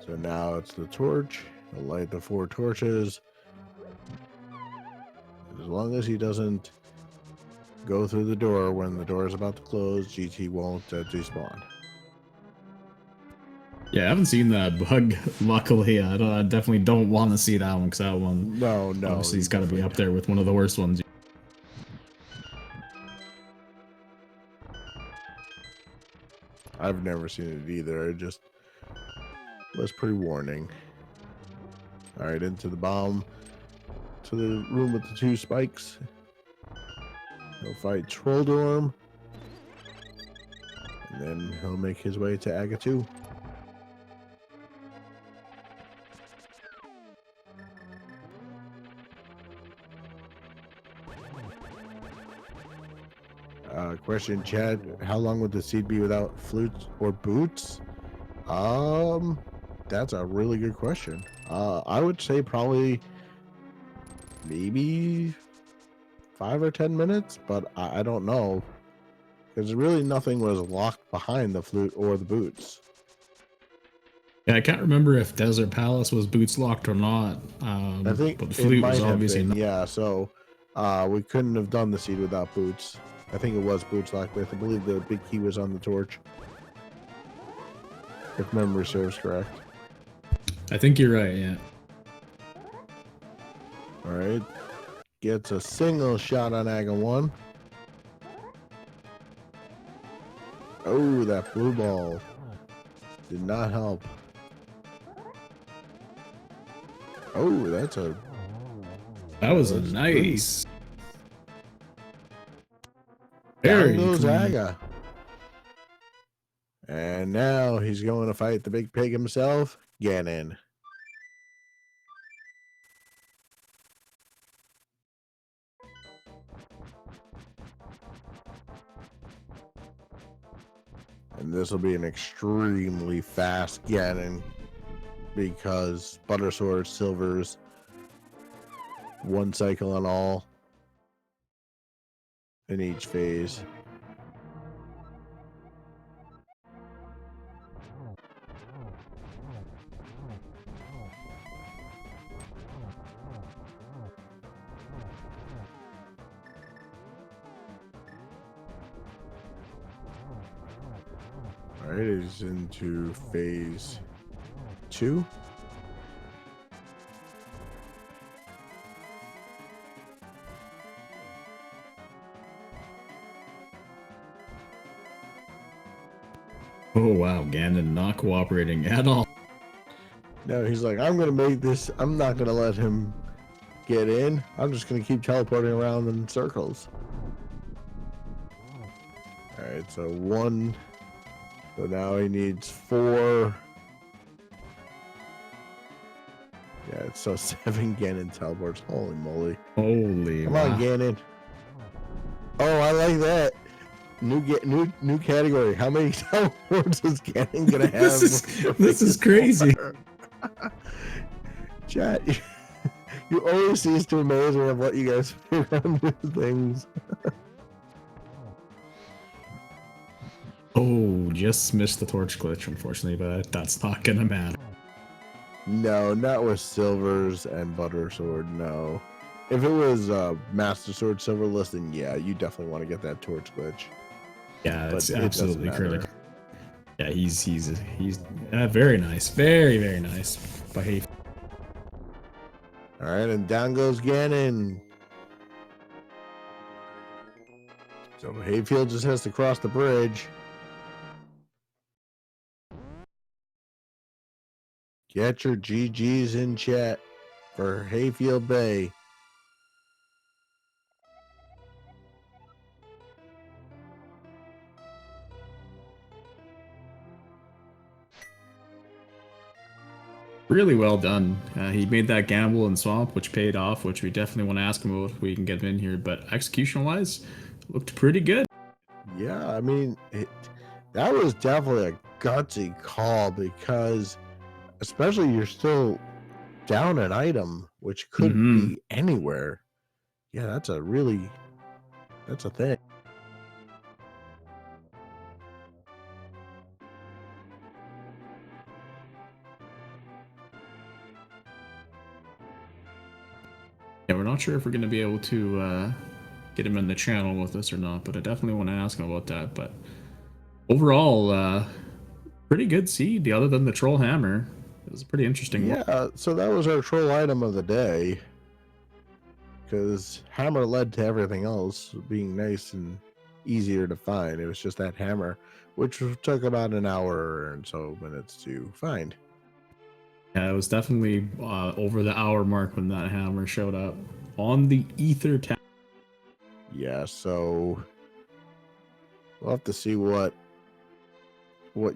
So now it's the torch. He'll light the 4 torches. As long as he doesn't go through the door when the door is about to close, GT won't despawn. Yeah, I haven't seen that bug. Luckily, I definitely don't want to see that one because that one. No, Obviously, he's got to be up there with one of the worst ones. I've never seen it either. It just was pretty warning. All right, into the bomb. To the room with the 2 spikes. He'll fight Trolldorm. And then he'll make his way to Agatu. Question, Chad, how long would the seed be without flutes or boots? That's a really good question. I would say probably maybe 5 or 10 minutes, but I don't know. Because really nothing was locked behind the flute or the boots. Yeah, I can't remember if Desert Palace was boots locked or not. I think but the flute was obviously been, not. yeah, so we couldn't have done the seed without boots. I think it was boots locked with. I believe the big key was on the torch. if memory serves correct. I think you're right, yeah. All right. Gets a single shot on Aga 1. Oh, that blue ball did not help. Oh, that's a... That was a that's nice. Down Very goes clean. Aga. And now he's going to fight the big pig himself, Ganon. And this will be an extremely fast Ganon because Butter Sword, Silver's one cycle on all in each phase. All right, he's into phase 2. Oh wow, Ganon not cooperating at all. No, he's like, I'm gonna make this. I'm not gonna let him get in. I'm just gonna keep teleporting around in circles. All right, so 1. So now he needs 4. Yeah, so 7 Ganon teleports. Holy moly! Holy Come on, Ganon. Oh, I like that. New category. How many teleports is Ganon gonna have? this is crazy. Chat, you always cease to amaze me of what you guys figure on new things. Oh, just missed the torch glitch, unfortunately, but that's not gonna matter. No, not with Silvers and Butter Sword, no. If it was Master Sword Silverless, then yeah, you definitely want to get that torch glitch. Yeah, that's But absolutely critical. Yeah, he's very nice, very nice. But hey, all right, and down goes Ganon. So Hayfield just has to cross the bridge. Get your GGs in chat for Hayfield Bay. really well done. He made that gamble in Swamp, which paid off, which we definitely want to ask him about if we can get him in here. But execution-wise, looked pretty good. Yeah, I mean, that was definitely a gutsy call because, especially you're still down an item, which could be anywhere. Yeah, that's a thing. Yeah, we're not sure if we're going to be able to get him in the channel with us or not, but I definitely want to ask him about that. But overall, pretty good seed, other than the Troll Hammer. It was a pretty interesting one. Yeah, so that was our troll item of the day. Because hammer led to everything else being nice and easier to find. It was just that hammer, which took about an hour and so minutes to find. Yeah, it was definitely over the hour mark when that hammer showed up on the Ether tab. Yeah, so we'll have to see what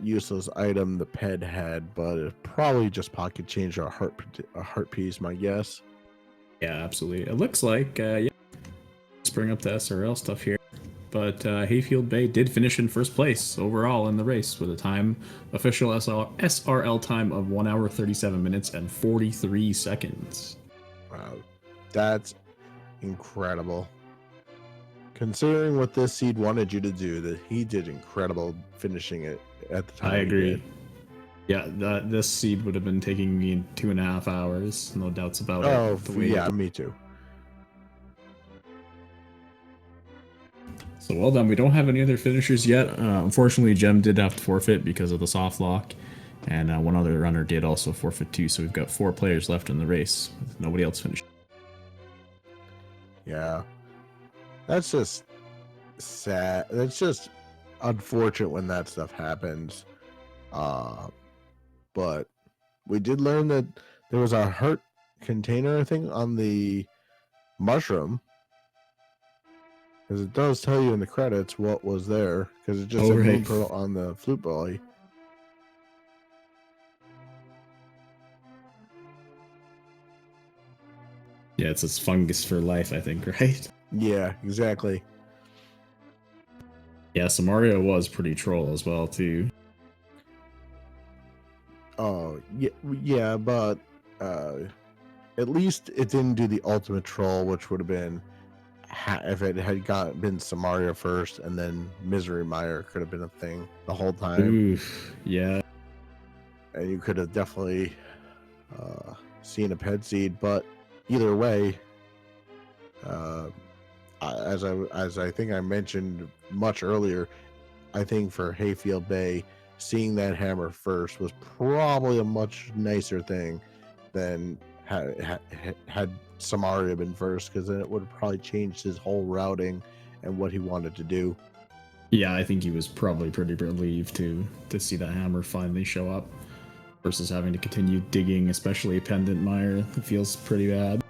useless item the ped had, but it probably just pocket changed a heart piece, my guess. Yeah, absolutely. It looks like yeah. Let's bring up the SRL stuff here. But Hayfield Bay did finish in first place overall in the race with a official SRL time of 1 hour 37 minutes and 43 seconds. Wow, that's incredible. Considering what this seed wanted you to do, that he did incredible finishing it at the time. I agree. Yeah, this seed would have been taking me 2.5 hours, no doubts about it. Oh, yeah, me too. So well done. We don't have any other finishers yet. Unfortunately, Gem did have to forfeit because of the soft lock. and one other runner did also forfeit 2. So we've got 4 players left in the race. Nobody else finished. Yeah, that's just sad. That's just unfortunate when that stuff happens. But we did learn that there was a heart container, I think, on the mushroom, because it does tell you in the credits what was there, because it just said moon pearl on the flute belly. Yeah, it's this fungus for life, I think, right? Yeah, exactly. Yeah, so Mario was pretty troll as well, too. Oh, yeah, but at least it didn't do the ultimate troll, which would have been if it had been Samaria first, and then Misery Mire could have been a thing the whole time. Oof, yeah. And you could have definitely seen a pet seed, but either way, as I think I mentioned much earlier, I think for Hayfield Bay, seeing that hammer first was probably a much nicer thing than had Samaria been first, because then it would have probably changed his whole routing and what he wanted to do. Yeah, I think he was probably pretty relieved to see that hammer finally show up versus having to continue digging, especially Pendant Mire. It feels pretty bad.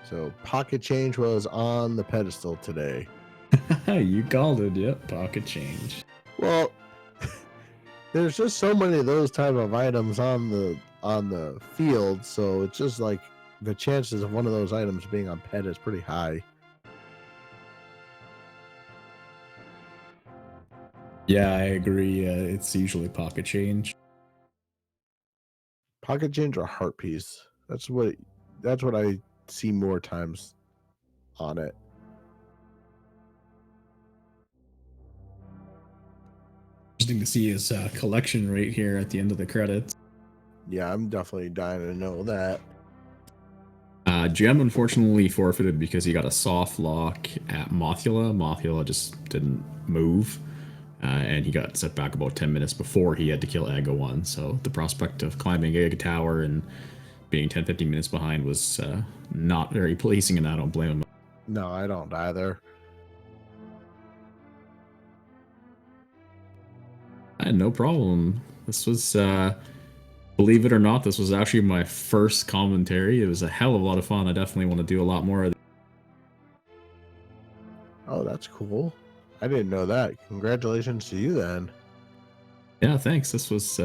So pocket change was on the pedestal today. You called it, yep, pocket change. Well, there's just so many of those type of items on the field, so it's just like the chances of one of those items being on pet is pretty high. Yeah, I agree. It's usually pocket change. Pocket change or heart piece. That's what I see more times on it. Interesting to see his collection rate here at the end of the credits. Yeah, I'm definitely dying to know that. Gem unfortunately forfeited because he got a soft lock at Mothula. Mothula just didn't move. And he got set back about 10 minutes before he had to kill Aga 1. So the prospect of climbing Aga Tower and being 10-15 minutes behind was not very pleasing, and I don't blame him. No, I don't either. No problem. This was, believe it or not, this was actually my first commentary. It was a hell of a lot of fun. I definitely want to do a lot more of it. Oh, that's cool. I didn't know that. Congratulations to you then. Yeah, thanks. This was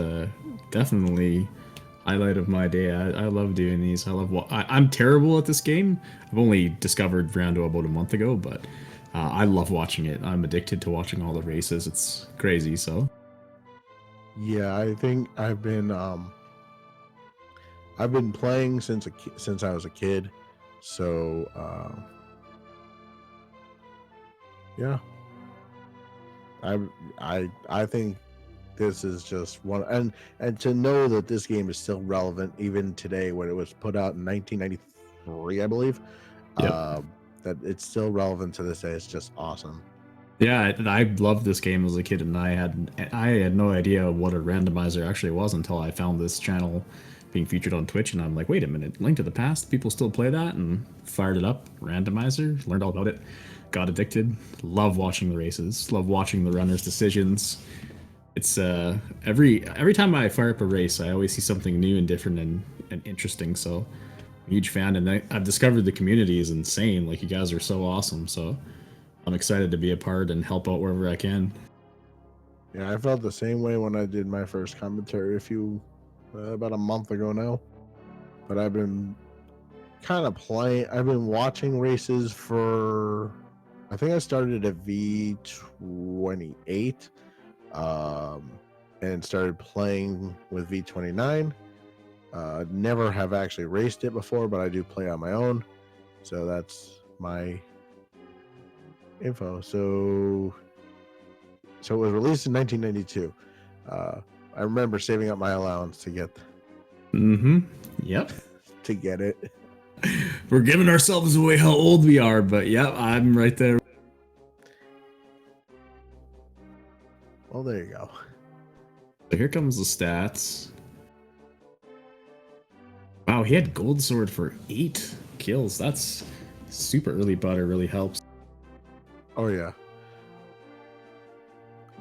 definitely highlight of my day. I love doing these. I love I'm terrible at this game. I've only discovered Rando about a month ago, but I love watching it. I'm addicted to watching all the races. It's crazy. So yeah, I think I've been playing since I was a kid. So yeah, I think this is just one, and to know that this game is still relevant even today, when it was put out in 1993, I believe. yep. That it's still relevant to this day. It's just awesome. Yeah, I loved this game as a kid, and I had no idea what a randomizer actually was until I found this channel being featured on Twitch, and I'm like, wait a minute, Link to the Past, people still play that? And fired it up, randomizer, learned all about it, got addicted, love watching the races, love watching the runners' decisions. It's every time I fire up a race, I always see something new and different and interesting, so I'm a huge fan, and I've discovered the community is insane. Like, you guys are so awesome, so I'm excited to be a part and help out wherever I can. Yeah, I felt the same way when I did my first commentary about a month ago now. But I've been kind of playing. I've been watching races for. I think I started at V28, and started playing with V29. Never have actually raced it before, but I do play on my own. So that's my info. So it was released in 1992. I remember saving up my allowance to get. Yep. To get it. We're giving ourselves away how old we are, but yep, I'm right there. Well, there you go. So here comes the stats. Wow, he had gold sword for 8 kills. That's super early butter, really helps. Oh yeah.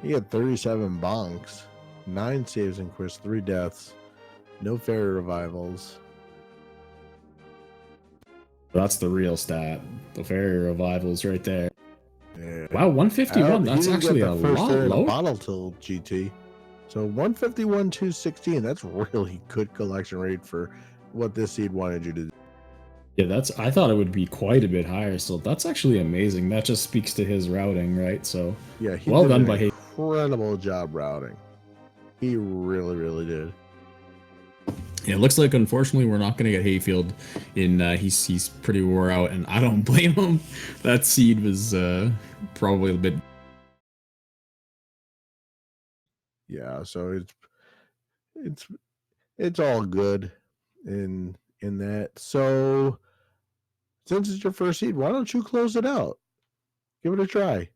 He had 37 bonks, 9 saves and quests, 3 deaths, no fairy revivals. That's the real stat. The fairy revivals right there. Yeah. Wow, 151. He That's didn't actually get a the first lot fairy in a low. bottle till GT. So 151, 216. That's really good collection rate for what this seed wanted you to do. Yeah, I thought it would be quite a bit higher. So that's actually amazing. That just speaks to his routing, right? So Yeah, he well did done an by him. incredible job routing. He really, really did. Yeah, it looks like unfortunately we're not going to get Hayfield in. He's pretty wore out, and I don't blame him. That seed was probably a bit. Yeah, so it's all good in that. So since it's your first seed, why don't you close it out? Give it a try.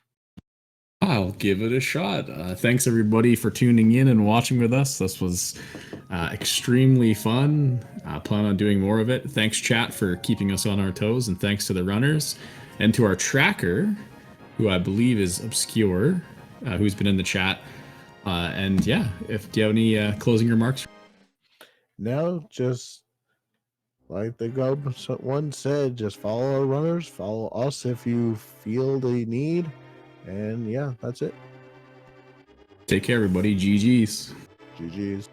I'll give it a shot. Thanks everybody for tuning in and watching with us. This was extremely fun. Plan on doing more of it. Thanks chat for keeping us on our toes, and thanks to the runners and to our tracker, who I believe is Obscure, who's been in the chat. And yeah, do you have any closing remarks? Now, just like the one said, just follow our runners, follow us if you feel the need, and yeah, that's it. Take care, everybody. GG's. GG's.